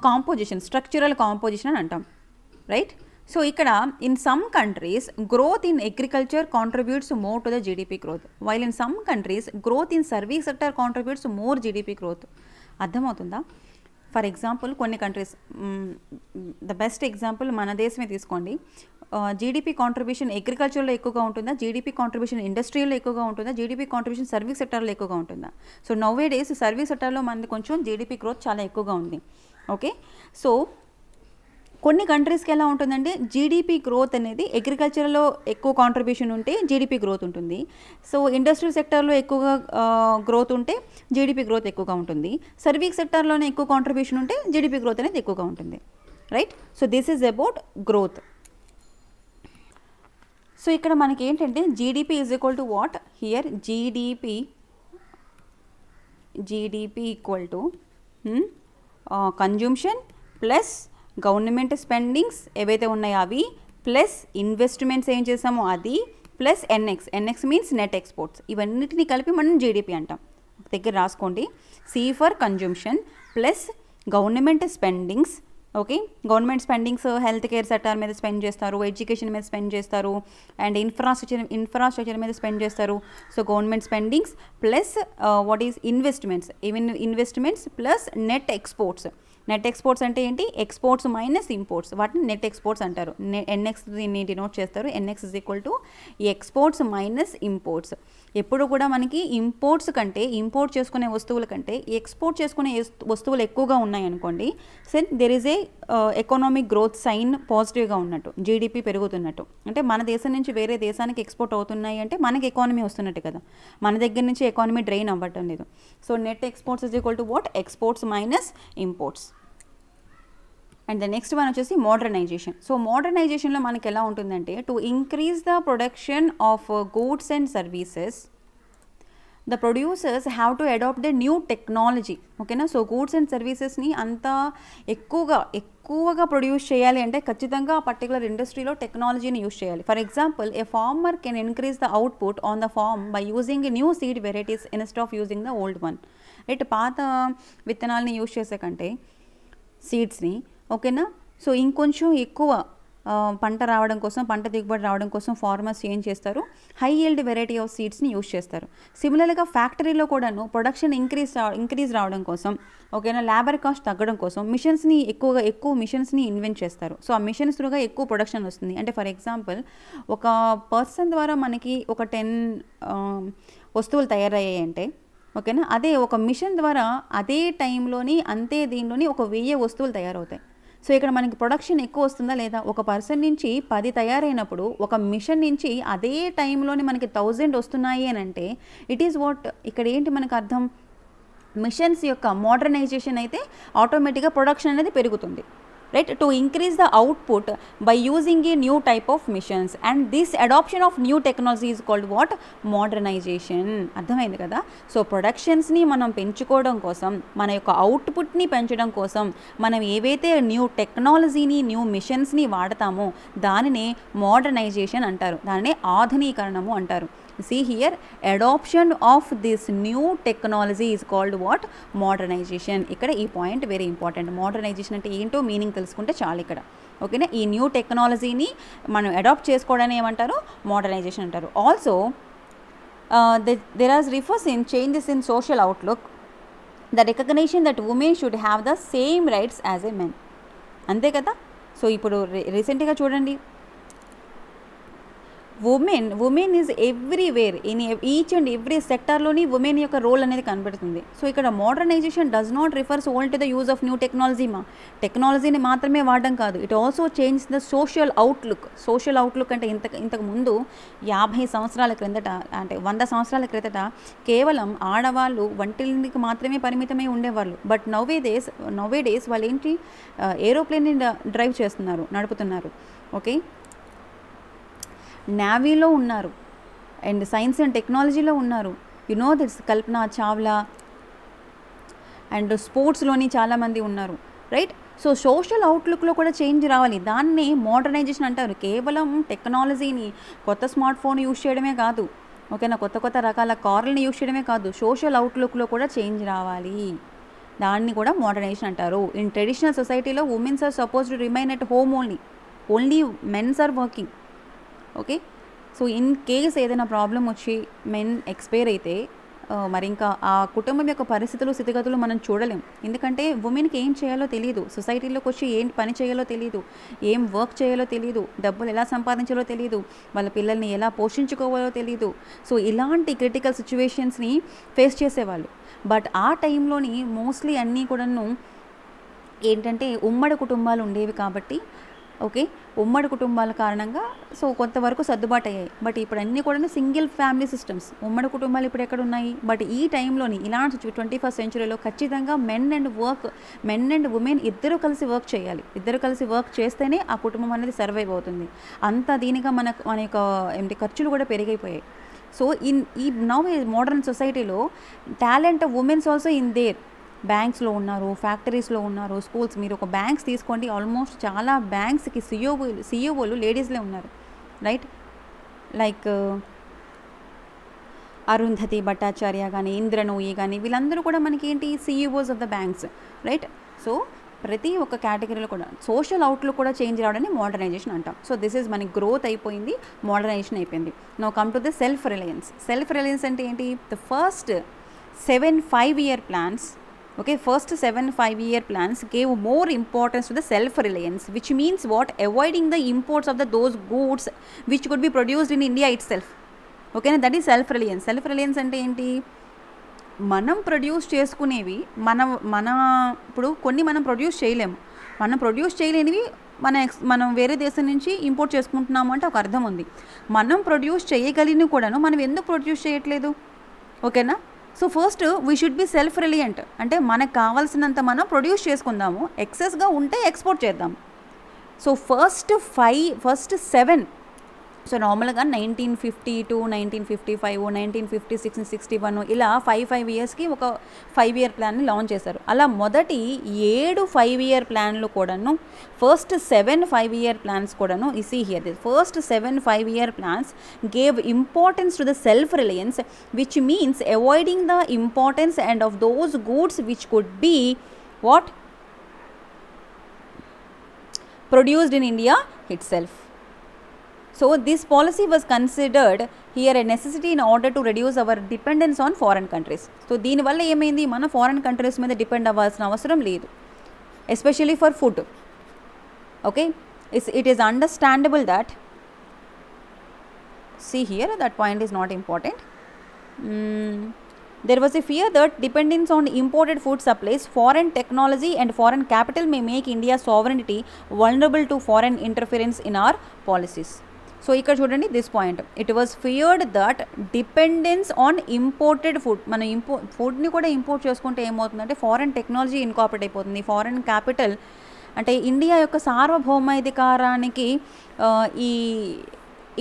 కాంపోజిషన్, స్ట్రక్చరల్ కాంపోజిషన్ అని అంటాం, రైట్? సో ఇక్కడ in some countries growth in agriculture contributes more to the GDP growth, while in some countries growth in service sector contributes more GDP growth. అర్థమవుతుందా? ఫర్ ఎగ్జాంపుల్ కొన్ని కంట్రీస్, ద బెస్ట్ ఎగ్జాంపుల్ మన దేశమే తీసుకోండి. జీడిపి కాంట్రిబ్యూషన్ అగ్రికల్చర్లో ఎక్కువగా ఉంటుందా, జీడిపి కాంట్రిబ్యూషన్ ఇండస్ట్రీలో ఎక్కువగా ఉంటుందా, జీడిపి కాంట్రిబ్యూషన్ సర్వీస్ సెక్టార్లో ఎక్కువగా ఉంటుందా? సో నౌ ఏ డేస్ సర్వీస్ సెక్టార్లో మనది కొంచెం జీడిపి గ్రోత్ చాలా ఎక్కువగా ఉంది. ఓకే, సో కొన్ని కంట్రీస్కి ఎలా ఉంటుందంటే జీడిపి గ్రోత్ అనేది అగ్రికల్చర్లో ఎక్కువ కాంట్రిబ్యూషన్ ఉంటే జీడిపి గ్రోత్ ఉంటుంది. సో ఇండస్ట్రియల్ సెక్టార్లో ఎక్కువగా గ్రోత్ ఉంటే జీడిపి గ్రోత్ ఎక్కువగా ఉంటుంది. సర్వీస్ సెక్టార్లోనే ఎక్కువ కాంట్రిబ్యూషన్ ఉంటే జీడిపి గ్రోత్ అనేది ఎక్కువగా ఉంటుంది, right? So this is about growth. So ఇక్కడ మనకి ఏంటంటే GDP is equal to what? Here GDP equal to consumption plus government spendings ఏవైతే ఉన్నాయో అవి, ప్లస్ ఇన్వెస్ట్మెంట్స్ ఏం చేసామో అది, plus NX means net exports. ఇవన్నిటిని కలిపి మనం జీడిపి అంటాం. దగ్గర రాసుకోండి. C for consumption plus government spendings. Okay, government spendings health care sector మీద స్పెండ్ చేస్తారు, ఎడ్యుకేషన్ మీద స్పెండ్ చేస్తారు, అండ్ ఇన్ఫ్రాస్ట్రక్చర్ మీద స్పెండ్ చేస్తారు. So government spendings plus what is investments, even investments plus net exports. Net exports అంటే ఏంటి, ఎక్స్పోర్ట్స్ మైనస్ ఇంపోర్ట్స్, వాటిని నెట్ ఎక్స్పోర్ట్స్ అంటారు. ఎన్ఎక్స్ దీన్ని డినోట్ చేస్తారు. NX is equal to exports minus imports. ఎప్పుడు కూడా మనకి ఇంపోర్ట్స్ కంటే, ఇంపోర్ట్ చేసుకునే వస్తువుల కంటే ఎక్స్పోర్ట్ చేసుకునే వస్తువులు ఎక్కువగా ఉన్నాయనుకోండి, so there is a economic growth sign పాజిటివ్గా ఉన్నట్టు, జీడిపి పెరుగుతున్నట్టు. అంటే మన దేశం నుంచి వేరే దేశానికి ఎక్స్పోర్ట్ అవుతున్నాయి అంటే మనకి ఎకానమీ వస్తున్నట్టు కదా, మన దగ్గర నుంచి ఎకానమీ డ్రైన్ అవ్వటం లేదు. So net exports is equal to what, exports minus imports. And the next one వచ్చేసి మోడర్నైజేషన్. సో మోడర్నైజేషన్లో మనకి ఎలా ఉంటుందంటే, to increase the production of goods and services the producers have to adopt the new technology. ఓకేనా. సో గూడ్స్ అండ్ సర్వీసెస్ని అంత ఎక్కువగా ప్రొడ్యూస్ చేయాలి అంటే ఖచ్చితంగా ఆ పర్టికులర్ ఇండస్ట్రీలో టెక్నాలజీని యూస్ చేయాలి. For example, a farmer can increase the output on the farm by using new seed varieties instead of using the old one. Right, పాత విత్తనాలని యూజ్ చేసే కంటే సీడ్స్ని, ఓకేనా. సో ఇంకొంచెం ఎక్కువ పంట రావడం కోసం, పంట దిగుబడి రావడం కోసం ఫార్మర్స్ ఏం చేస్తారు, హై ఈల్డ్ వెరైటీ ఆఫ్ సీడ్స్ని యూజ్ చేస్తారు. సిమిలర్గా ఫ్యాక్టరీలో కూడాను ప్రొడక్షన్ ఇంక్రీజ్ రావడం కోసం, ఓకేనా, లేబర్ కాస్ట్ తగ్గడం కోసం ఎక్కువ మిషన్స్ని ఇన్వెంట్ చేస్తారు. సో ఆ మిషన్స్ త్రూగా ఎక్కువ ప్రొడక్షన్ వస్తుంది. అంటే ఫర్ ఎగ్జాంపుల్, ఒక పర్సన్ ద్వారా మనకి ఒక 10 వస్తువులు తయారయ్యాయి అంటే, ఓకేనా, అదే ఒక మిషన్ ద్వారా అదే టైంలోని అంతే దీనిలోని ఒక 1000 వస్తువులు తయారవుతాయి. సో ఇక్కడ మనకి ప్రొడక్షన్ ఎక్కువ వస్తుందా లేదా, ఒక పర్సన్ నుంచి 10 తయారైనప్పుడు ఒక మిషన్ నుంచి అదే టైంలోని మనకి 1000 వస్తున్నాయి అని అంటే ఇట్ ఈస్ వాట్, ఇక్కడ ఏంటి మనకు అర్థం, మిషన్స్ యొక్క మోడర్నైజేషన్ అయితే ఆటోమేటిక్గా ప్రొడక్షన్ అనేది పెరుగుతుంది. Right, to increase the output by using a new type of machines and this adoption of new technology is called what, modernisation. అర్థమైంది కదా. సో ప్రొడక్షన్స్ని మనం పెంచుకోవడం కోసం, మన యొక్క అవుట్పుట్ని పెంచడం కోసం మనం ఏవైతే న్యూ టెక్నాలజీని, న్యూ మిషన్స్ని వాడతామో దానినే మోడర్నైజేషన్ అంటారు, దానినే ఆధునీకరణము అంటారు. See here, adoption of this new technology is called what, modernization. ఇక్కడ ఈ పాయింట్ వెరీ ఇంపార్టెంట్. మోడర్నైజేషన్ అంటే ఏంటో మీనింగ్ తెలుసుకుంటే చాలు ఇక్కడ. ఓకేనా. ఈ న్యూ టెక్నాలజీని మనం అడాప్ట్ చేసుకోవడాన్ని ఏమంటారు, మోడర్నైజేషన్ అంటారు. Also there are refers in changes in social outlook, the recognition that women should have the same rights as a men. అంతే కదా. సో ఇప్పుడు రీసెంట్గా చూడండి, women is everywhere, in each and every సెక్టార్లోని ఉమెన్ యొక్క రోల్ అనేది కనబడుతుంది. సో ఇక్కడ modernisation does not refers only to the use of new టెక్నాలజీని మాత్రమే వాడడం కాదు, it also change the social outlook. అంటే ఇంతకు ముందు 50 సంవత్సరాల క్రిందట, అంటే 100 సంవత్సరాల క్రిందట కేవలం ఆడవాళ్ళు వంటిల్లికి మాత్రమే పరిమితమై ఉండేవాళ్ళు. బట్ నౌవే డేస్ వాళ్ళు ఏంటి, ఏరోప్లేన్ని డ్రైవ్ చేస్తున్నారు, నడుపుతున్నారు. ఓకే, నేవీలో ఉన్నారు అండ్ సైన్స్ అండ్ టెక్నాలజీలో ఉన్నారు. దిట్స్ కల్పనా చావ్లా అండ్ స్పోర్ట్స్లోని చాలామంది ఉన్నారు. రైట్, సో సోషల్ అవుట్లుక్లో కూడా చేంజ్ రావాలి, దాన్ని మోడర్నైజేషన్ అంటారు. కేవలం టెక్నాలజీని, కొత్త స్మార్ట్ ఫోన్ యూజ్ చేయడమే కాదు, ఓకేనా, కొత్త రకాల కార్లని యూజ్ చేయడమే కాదు, సోషల్ అవుట్లుక్లో కూడా చేంజ్ రావాలి, దాన్ని కూడా మోడర్నైజేషన్ అంటారు. ఇన్ ట్రెడిషనల్ సొసైటీలో womens are suppose to remain at home only mens are working. Okay, so in case ఏదైనా ప్రాబ్లం వచ్చి మెన్ ఎక్స్పైర్ అయితే మరి ఇంకా ఆ కుటుంబం యొక్క పరిస్థితులు, స్థితిగతులు మనం చూడలేం. ఎందుకంటే ఉమెన్కి ఏం చేయాలో తెలియదు, సొసైటీలోకి వచ్చి ఏం పని చేయాలో తెలియదు, ఏం వర్క్ చేయాలో తెలియదు, డబ్బులు ఎలా సంపాదించాలో తెలియదు, వాళ్ళ పిల్లల్ని ఎలా పోషించుకోవాలో తెలియదు. సో ఇలాంటి క్రిటికల్ సిచ్యువేషన్స్ని ఫేస్ చేసేవాళ్ళు. బట్ ఆ టైంలోని మోస్ట్లీ అన్నీ కూడాను ఏంటంటే ఉమ్మడి కుటుంబాలు ఉండేవి కాబట్టి, ఓకే, ఉమ్మడి కుటుంబాల కారణంగా సో కొంతవరకు సర్దుబాటు అయ్యాయి. బట్ ఇప్పుడు అన్నీ కూడా సింగిల్ ఫ్యామిలీ సిస్టమ్స్, ఉమ్మడి కుటుంబాలు ఇప్పుడు ఎక్కడ ఉన్నాయి. బట్ ఈ టైంలోని ఇలాంటి 21st సెంచురీలో ఖచ్చితంగా మెన్ అండ్ ఉమెన్ ఇద్దరు కలిసి వర్క్ చేయాలి. ఇద్దరు కలిసి వర్క్ చేస్తేనే ఆ కుటుంబం అనేది సర్వైవ్ అవుతుంది. అంత దీనిగా మన యొక్క ఖర్చులు కూడా పెరిగిపోయాయి. సో ఈ నౌ మోడర్న్ సొసైటీలో talent womens also in there, బ్యాంక్స్లో ఉన్నారు, ఫ్యాక్టరీస్లో ఉన్నారు, స్కూల్స్. మీరు ఒక బ్యాంక్స్ తీసుకోండి, ఆల్మోస్ట్ చాలా బ్యాంక్స్కి సిఇఓలు లేడీస్లే ఉన్నారు. రైట్, లైక్ అరుంధతి భట్టాచార్య కానీ, ఇంద్రనూయి కానీ, వీళ్ళందరూ కూడా మనకి ఏంటి, CEOs of the banks. Right, so ప్రతి ఒక్క కేటగిరీలో కూడా సోషల్ అవుట్లుక్ కూడా చేంజ్ రావడాన్ని మోడర్నైజేషన్ అంటాం. సో దిస్ ఈజ్ మనకి గ్రోత్ అయిపోయింది, మోడర్నైజేషన్ అయిపోయింది. Now come to the self Reliance అంటే ఏంటి, the first 7 5-year plans, Okay, first 7 5-year plans gave more importance to the self-reliance, which means what? Avoiding the imports of those goods which could be produced in India itself. Okay, that is self-reliance. Self-reliance అంటే ఏంటి? మనం ప్రొడ్యూస్ చేసుకునేవి ఇప్పుడు కొన్ని మనం ప్రొడ్యూస్ చేయలేము. మనం ప్రొడ్యూస్ చేయలేనివి మనం వేరే దేశం నుంచి ఇంపోర్ట్ చేసుకుంటున్నాము అంటే ఒక అర్థం ఉంది. మనం ప్రొడ్యూస్ చేయగలిగినవి కూడాను మనం ఎందుకు ప్రొడ్యూస్ చేయట్లేదు? ఓకేనా? So first we should be self reliant, అంటే మనకు కావాల్సినంత మనం ప్రొడ్యూస్ చేసుకుందాము, ఎక్సెస్గా ఉంటే ఎక్స్పోర్ట్ చేద్దాం. సో ఫస్ట్ 7, సో నార్మల్గా 1952 1955 1956 61 ఇలా 5 ఇయర్స్కి ఒక 5-year ప్లాన్ని లాంచ్ చేశారు. అలా మొదటి 7 5-year ప్లాన్లు కూడాను, ఫస్ట్ 7 5-year ప్లాన్స్ కూడాను see here this first 7 5-year plans gave importance to the self reliance, which means avoiding the importance and of those goods which could be what produced in India itself. So this policy was considered here a necessity in order to reduce our dependence on foreign countries. So దీని వల్ల ఏమైంది, మన ఫారెన్ కంట్రీస్ మీద డిపెండ్ అవ్వాల్సిన అవసరం లేదు, especially for food. Okay, it is understandable that, see here that point is not important. There was a fear that dependence on imported food supplies, foreign technology and foreign capital may make India's sovereignty vulnerable to foreign interference in our policies. So ఇక్కడ చూడండి this point, it was feared that dependence on imported food, మనం ఫుడ్ని కూడా ఇంపోర్ట్ చేసుకుంటే ఏమవుతుందంటే ఫారెన్ టెక్నాలజీ ఇన్కార్పొరేట్ అయిపోతుంది, ఫారెన్ క్యాపిటల్ అంటే ఇండియా యొక్క సార్వభౌమాధికారానికి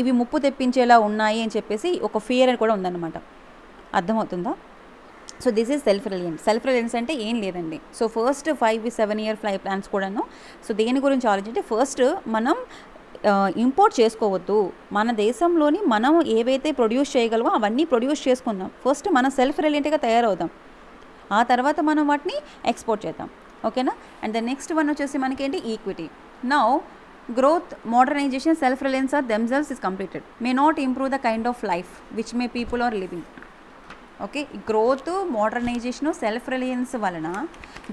ఇవి ముప్పు తెప్పించేలా ఉన్నాయి అని చెప్పేసి ఒక ఫియర్ అని కూడా ఉందన్నమాట. అర్థమవుతుందా? So this is self Reliance అంటే ఏం లేదండి. సో ఫస్ట్ 5 7-year ప్లాన్స్ కూడాను, సో దేని గురించి ఆలోచించే ఫస్ట్ మనం ఇంపోర్ట్ చేసుకోవద్దు, మన దేశంలోని మనం ఏవైతే ప్రొడ్యూస్ చేయగలమో అవన్నీ ప్రొడ్యూస్ చేసుకుందాం, ఫస్ట్ మనం సెల్ఫ్ రిలయంట్గా తయారవుదాం, ఆ తర్వాత మనం వాటిని ఎక్స్పోర్ట్ చేద్దాం. ఓకేనా? అండ్ ద నెక్స్ట్ వన్ వచ్చేసి మనకేంటి, equity. Now growth, modernization, self-reliance are themselves is completed, may not improve the kind of life which may people are living. Okay, growth, modernisation, self reliance వలన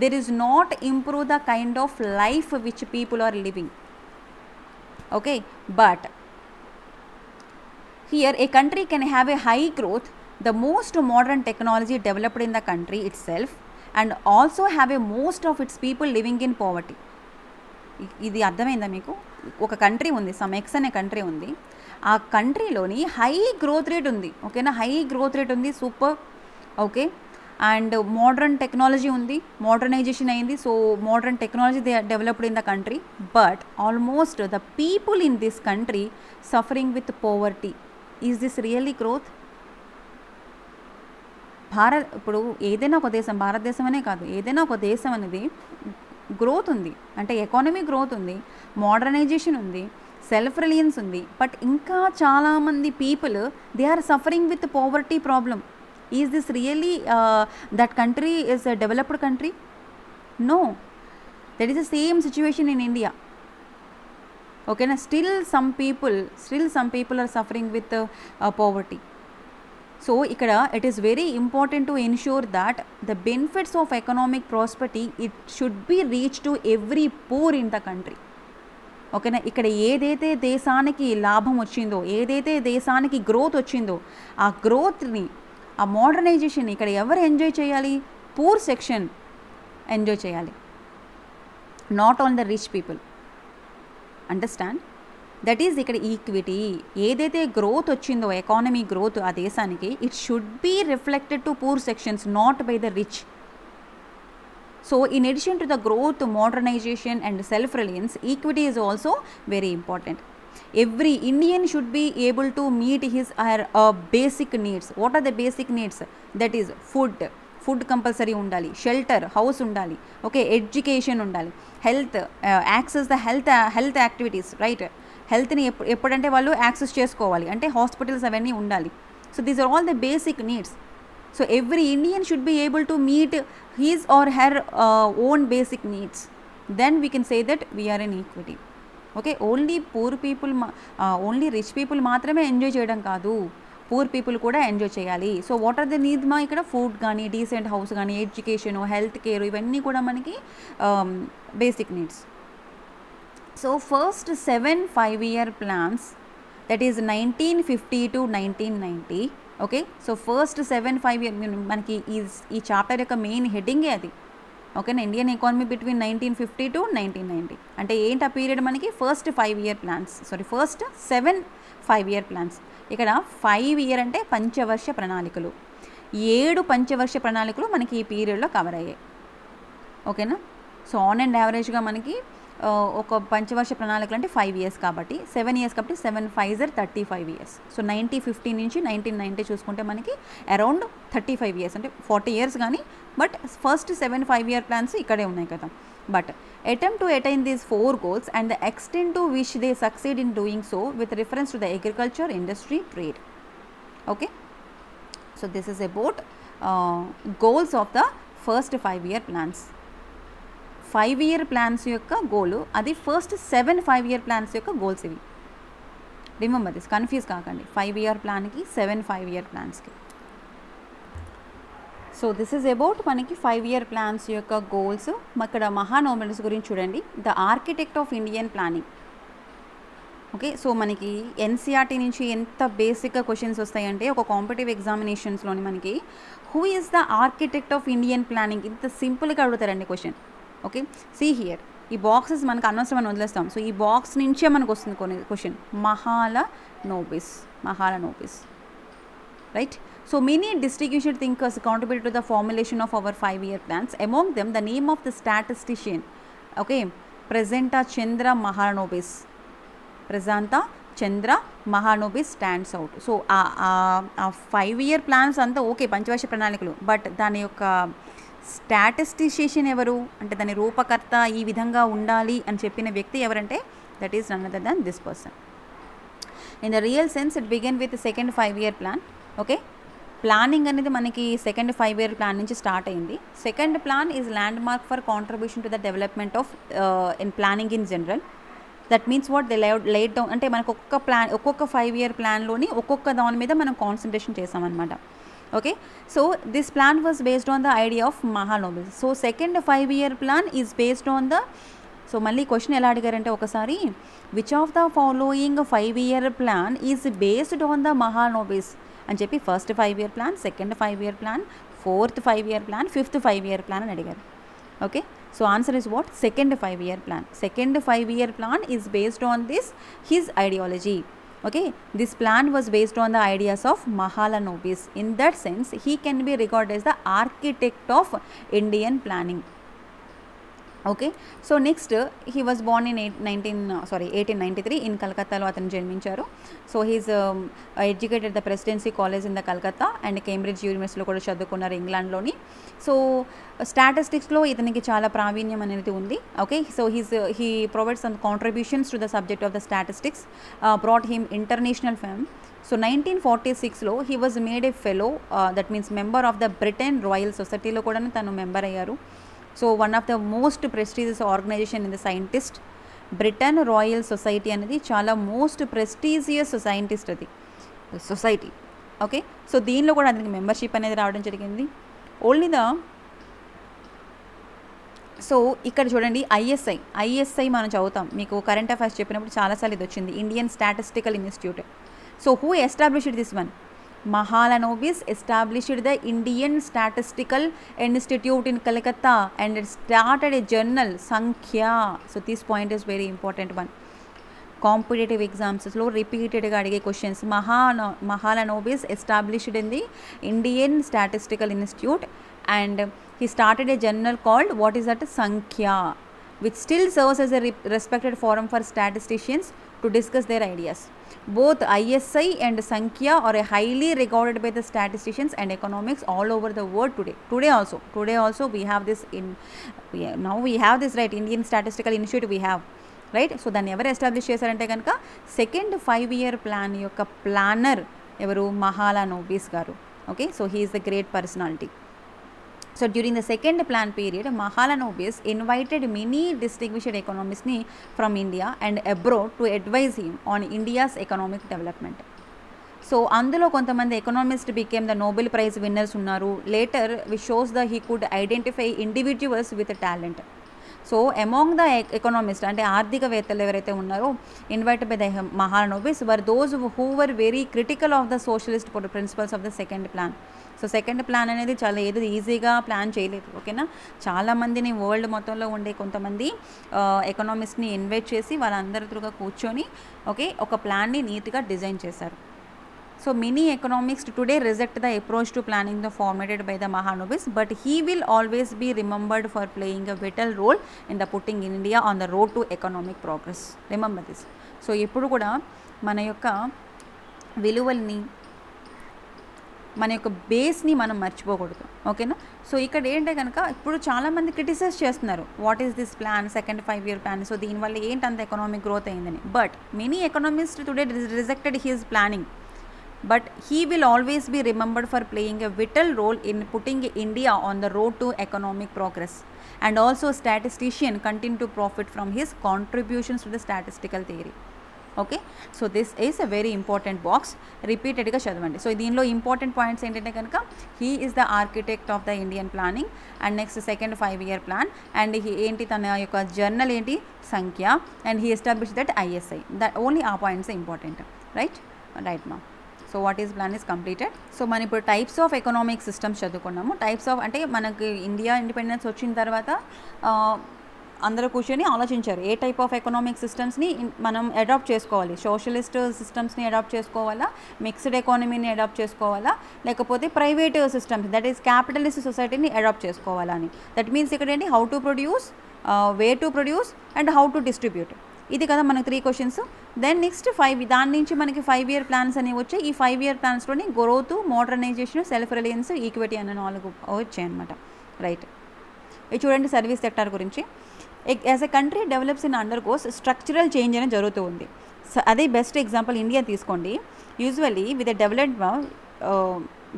there is not improve the kind of life which people are living. Okay, but here a country can have a high growth, the most modern technology developed in the country itself and also have a most of its people living in poverty. ఇది అర్థమైందా మీకు? ఒక కంట్రీ ఉంది, సమ్ ఎక్స్ అనే కంట్రీ ఉంది, ఆ కంట్రీలోని హై గ్రోత్ రేట్ ఉంది. ఓకేనా, హై గ్రోత్ రేట్ ఉంది, super. Okay, and modern technology ఉంది, మోడర్నైజేషన్ అయింది, so modern technology they are developed in the country, but almost the people in this country suffering with poverty. Is this really growth? ఇప్పుడు ఏదైనా ఒక దేశం, భారతదేశం అనే కాదు, ఏదైనా ఒక దేశం అనేది గ్రోత్ ఉంది అంటే ఎకానమీ గ్రోత్ ఉంది, మోడర్నైజేషన్ ఉంది, సెల్ఫ్ రిలయన్స్ ఉంది, బట్ ఇంకా చాలామంది people they are suffering with poverty problem. Is this really that country is a developed country? No, that is the same situation in India. ఓకేనా, still some people are suffering with poverty. So ఇక్కడ it is very important to ensure that the benefits of economic prosperity it should be reach to every poor in the country. ఓకేనా, ఇక్కడ ఏదైతే దేశానికి లాభం వచ్చిందో, ఏదైతే దేశానికి గ్రోత్ వచ్చిందో, ఆ గ్రోత్ని, ఆ మోడర్నైజేషన్ ఇక్కడ ఎవరు ఎంజాయ్ చేయాలి? పూర్ సెక్షన్ ఎంజాయ్ చేయాలి, not on the rich people. Understand? That is ఇక్కడ ఈక్విటీ. ఏదైతే గ్రోత్ వచ్చిందో, ఎకానమీ గ్రోత్ ఆ దేశానికి, it should be reflected to poor sections, not by the rich. So in addition to the growth, modernization and self-reliance, equity is also very important. Every Indian should be able to meet his basic needs. What are the basic needs? That is food compulsory undali, shelter, house undali, okay, education undali, health, access the health activities, right? Health ni eppudante vallu access chesukovali ante hospitals avanni undali. So these are all the basic needs. So every Indian should be able to meet his or her own basic needs. Then we can say that we are in equity. Okay, only poor people, only rich people మాత్రమే ఎంజాయ్ చేయడం కాదు, పూర్ పీపుల్ కూడా ఎంజాయ్ చేయాలి. So what are the need మా ఇక్కడ ఫుడ్ కానీ డీసెంట్ హౌస్ కానీ ఎడ్యుకేషను హెల్త్ కేర్ ఇవన్నీ కూడా మనకి basic needs. So first 7 5-year plans, that is 1950 to 1990. Okay, so first 7 5-year మనకి ఈ చాప్టర్ యొక్క మెయిన్ హెడ్డింగే అది. ఓకేనా, ఇండియన్ ఎకానమీ బిట్వీన్ 1950 to 1990 అంటే ఏంటి ఆ పీరియడ్ మనకి first 5-year plans, first 7 5-year plans. ఇక్కడ 5 year అంటే పంచవర్ష ప్రణాళికలు, 7 పంచవర్ష ప్రణాళికలు మనకి ఈ పీరియడ్లో కవర్ అయ్యాయి. ఓకేనా, సో ఆన్ అండ్ యావరేజ్గా మనకి ఒక పంచవర్ష ప్రణాళికలు అంటే 5 years కాబట్టి 7 years కాబట్టి 7 5s are 35 years. సో 1950 నుంచి 1990 చూసుకుంటే మనకి అరౌండ్ 35 years అంటే 40 years కానీ, బట్ ఫస్ట్ 7 5-year plans ఇక్కడే ఉన్నాయి కదా. But attempt to attain these 4 goals and the extent to which they succeed in doing so with reference to the agriculture, industry, trade. Okay, so this is about goals of the first 5-year plans. 5-year plans యొక్క గోలు అది ఫస్ట్ 7 5-year plans యొక్క గోల్స్ ఇవి. రిమెంబర్ దిస్, కన్ఫ్యూజ్ కాకండి 5-year ప్లాన్కి 7 5-year ప్లాన్స్కి. సో దిస్ ఈజ్ అబౌట్ మనకి 5-year plans యొక్క గోల్స్. ఇక్కడ మహానోబెల్స్ గురించి చూడండి, the architect of Indian planning. Okay, so మనకి ఎన్సీఆర్టీ నుంచి ఎంత బేసిక్గా క్వశ్చన్స్ వస్తాయంటే ఒక కాంపిటేటివ్ ఎగ్జామినేషన్స్లోని మనకి who is the architect of Indian planning ఇంత సింపుల్గా అడుగుతారండి క్వశ్చన్. ఓకే, సీ హియర్ ఈ బాక్సెస్ మనకు అనవసరం అని వదిలేస్తాం. సో ఈ బాక్స్ నుంచే మనకు వస్తుంది కొన్ని question. Mahalanobis, right. So many distinguished thinkers contributed to the formulation of our 5-year plans. Among them, the name of the statistician, okay, Presenta Chandra Mahanobis stands out. So ఆ 5-year plans అంతా ఓకే పంచవర్ష ప్రణాళికలు, బట్ దాని యొక్క స్టాటిస్టిషియన్ ఎవరు అంటే దాని రూపకర్త ఈ విధంగా ఉండాలి అని చెప్పిన వ్యక్తి ఎవరంటే that is none other than this person. In the real sense it begin with second 5-year plan. Okay, planning అనేది మనకి సెకండ్ 5-year ప్లాన్ నుంచి స్టార్ట్ అయింది. Second plan is landmark for contribution to the development of in planning in general. That means what they laid down అంటే మనకు ఒక్కొక్క 5-year ప్లాన్లోని ఒక్కొక్క దాని మీద మనం కాన్సన్ట్రేషన్ చేసామన్నమాట. Okay, so this plan was based on the idea of Mahalanobis. So second 5-year plan is based on the, so మళ్ళీ క్వశ్చన్ ఎలా అడిగారంటే ఒకసారి, which of the following 5-year plan is based on the Mahalanobis అని చెప్పి first 5-year plan, second 5-year plan, fourth 5-year plan, fifth 5-year plan అని అడిగారు. Okay, so answer is what second 5-year plan. Second 5-year plan is based on this his ideology. Okay, this plan was based on the ideas of Mahalanobis. In that sense, he can be regarded as the architect of Indian planning. Okay, so next he was born in 1893 in కలకత్తాలో అతను జన్మించారు. So he's educated the Presidency College in the Calcutta and Cambridge యూనివర్సిటీలో కూడా చదువుకున్నారు ఇంగ్లాండ్లోని. సో స్టాటిస్టిక్స్లో ఇతనికి చాలా ప్రావీణ్యం అనేది ఉంది. Okay, so he provides some contributions to the subject of the statistics, brought him international fame. So 1946లో he was made a fellow, that means member of the Britain Royal సొసైటీలో కూడా తను మెంబర్ అయ్యారు. So one of the most prestigious organisation in the scientist, Britain Royal Society అనేది చాలా మోస్ట్ ప్రెస్టీజియస్ సైంటిస్ట్ అది సొసైటీ. ఓకే, సో దీనిలో కూడా అతనికి మెంబర్షిప్ అనేది రావడం జరిగింది. ఓన్లీ ద, సో ఇక్కడ చూడండి ఐఎస్ఐ మనం చదువుతాం, మీకు కరెంట్ అఫైర్స్ చెప్పినప్పుడు చాలాసార్లు ఇది వచ్చింది, Indian statistical institute. So who established this one? Mahalanobis established the Indian Statistical Institute in Calcutta and it started a journal, Sankhya. So this point is very important one. Competitive exams లో రిపీటెడ్గా అడిగే questions. Mahalanobis established in the Indian Statistical Institute and he started a journal called what is that? Sankhya, which still serves as a respected forum for statisticians to discuss their ideas. Both ISI and Sankhya are highly regarded by the statisticians and economics all over the world today. Today also we have this now we have this, right, Indian Statistical Institute we have, right. So దాన్ని ఎవరు ఎస్టాబ్లిష్ చేశారంటే కనుక సెకండ్ 5-year ప్లాన్ యొక్క ప్లానర్ ఎవరు? మహాలనోబిస్ గారు. Okay, so he is the great personality. So during the second plan period, Mahalanobis invited many distinguished economists from India and abroad to advise him on India's economic development. So అందులో కొంతమంది economist became the Nobel prize winners ఉన్నారు. Later we shows the he could identify individuals with talent. So among the economist అంటే ఆర్థికవేత్తలు ఎవరైతే ఉన్నారో ఇన్వైటెడ్ బై ద మహానోబెల్స్ were those who were very critical of the socialist principles of the second plan. So second plan అనేది చాలా ఏదో ఈజీగా ప్లాన్ చేయలేదు. ఓకేనా, చాలామందిని వరల్డ్ మొత్తంలో ఉండే కొంతమంది ఎకనామిస్ట్ని ఇన్వైట్ చేసి వాళ్ళందరితో కూర్చొని ఒక ప్లాన్ని నీట్గా డిజైన్ చేశారు. So many economists today reject the approach to planning the formulated by the Mahanobis, but he will always be remembered for playing a vital role in the putting India on the road to economic progress. Remember this. So ఇప్పుడు కూడా మన యొక్క విలువల్ని మన యొక్క బేస్ని మనం మర్చిపోకూడదు. ఓకేనా, సో ఇక్కడ ఏంటంటే కనుక ఇప్పుడు చాలామంది క్రిటిసైజ్ చేస్తున్నారు what is this plan, second 5-year plan, so దీనివల్ల ఏంటి అంత ఎకనామిక్ గ్రోత్ అయిందని. But many economist today rejected his planning, but he will always be remembered for playing a vital role in putting India on the road to economic progress. And also statistician continue to profit from his contributions to the statistical theory. Okay, so this is a very important box. Repeated ga chadavandi. So దీనిలో important points ఏంటంటే కనుక he is the architect of the Indian planning and next second 5-year plan, and he ఏంటి తన యొక్క జర్నల్ ఏంటి సంఖ్య, and he established that ISI. That only ఆ points important, right now. So what is plan is completed. So మనం ఇప్పుడు టైప్స్ ఆఫ్ ఎకనామిక్ సిస్టమ్స్ చదువుకున్నాము. టైప్స్ ఆఫ్ అంటే మనకి ఇండియా ఇండిపెండెన్స్ వచ్చిన తర్వాత అందరూ కూర్చొని ఆలోచించారు ఏ టైప్ ఆఫ్ ఎకనామిక్ సిస్టమ్స్ని మనం అడాప్ట్ చేసుకోవాలి. సోషలిస్ట్ సిస్టమ్స్ని అడాప్ట్ చేసుకోవాలా, మిక్స్డ్ ఎకానమీని అడాప్ట్ చేసుకోవాలా, లేకపోతే private systems that is capitalist సొసైటీని అడాప్ట్ చేసుకోవాలా అని. దట్ మీన్స్ ఇక్కడ ఏంటి how to produce, way to produce and how to distribute. ఇది కదా మనకు 3 క్వశ్చన్స్. దెన్ నెక్స్ట్ 5 దాని నుంచి మనకి 5-year ప్లాన్స్ అనేవి వచ్చాయి. ఈ 5-year ప్లాన్స్లోని growth, modernisation, self reliance, equity అనే 4 వచ్చాయి అనమాట. రైట్, ఇది చూడండి సర్వీస్ సెక్టార్ గురించి. As a country develops in under course structural change అనేది జరుగుతూ ఉంది. అదే బెస్ట్ ఎగ్జాంపుల్ ఇండియా తీసుకోండి. Usually with the developed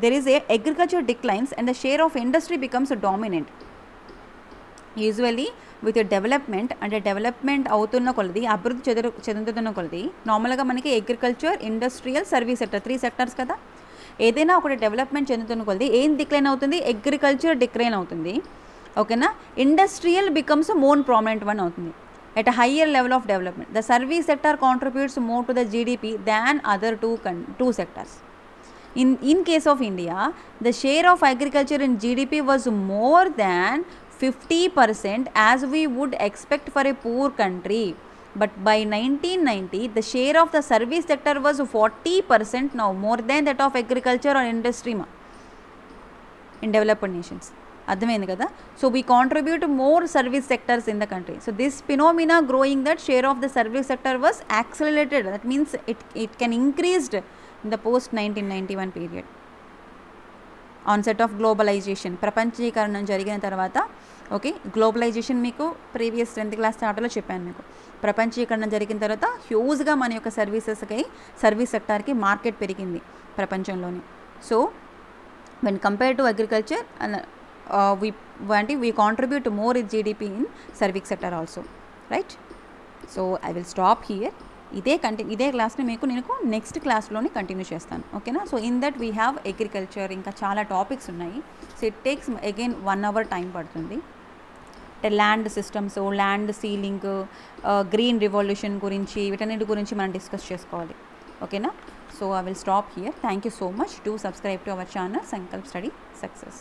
there is a agriculture declines and the share of industry becomes dominant. Usually with development అంటే డెవలప్మెంట్ అవుతున్న కొలది, అభివృద్ధి చెందుతున్న కొలది నార్మల్గా మనకి agriculture, industrial, service sector 3 sectors కదా. ఏదైనా ఒకటి డెవలప్మెంట్ చెందుతున్న కొలది ఏం డిక్లైన్ అవుతుంది, అగ్రికల్చర్ డిక్లైన్ అవుతుంది. ఓకేనా, industrial becomes more prominent one అవుతుంది at a higher level of development. The service sector contributes more to the GDP than other two sectors. In case of India, the share of agriculture in GDP was more than 50% as we would expect for a poor country. But by 1990, the share of the service sector was 40% now, more than that of agriculture or industry in developed nations. అర్థమైంది కదా. So we contribute more service sectors in the country. So this phenomena growing, that share of the service sector was accelerated. That means it can increased in the post 1991 period. Onset of globalisation, ప్రపంచీకరణ జరిగిన తర్వాత గ్లోబలైజేషన్ మీకు ప్రీవియస్ 10th క్లాస్ చాప్టర్లో చెప్పాను మీకు. ప్రపంచీకరణ జరిగిన తర్వాత హ్యూజ్గా మన యొక్క సర్వీస్ సెక్టార్కి మార్కెట్ పెరిగింది ప్రపంచంలోని. So when compare to agriculture we contribute more in GDP in service sector also, right? So I will stop here. ఇదే క్లాస్ని నేను నెక్స్ట్ క్లాస్లోనే కంటిన్యూ చేస్తాను. ఓకేనా. So in that we have agriculture, ఇంకా చాలా టాపిక్స్ ఉన్నాయి. So it takes again 1 hour time పడుతుంది. అంటే land systems, land ceiling, green revolution గురించి, వీటన్నిటి గురించి మనం డిస్కస్ చేసుకోవాలి. ఓకేనా. So I will stop here. Thank you so much. Do subscribe to our channel Sankalp study success.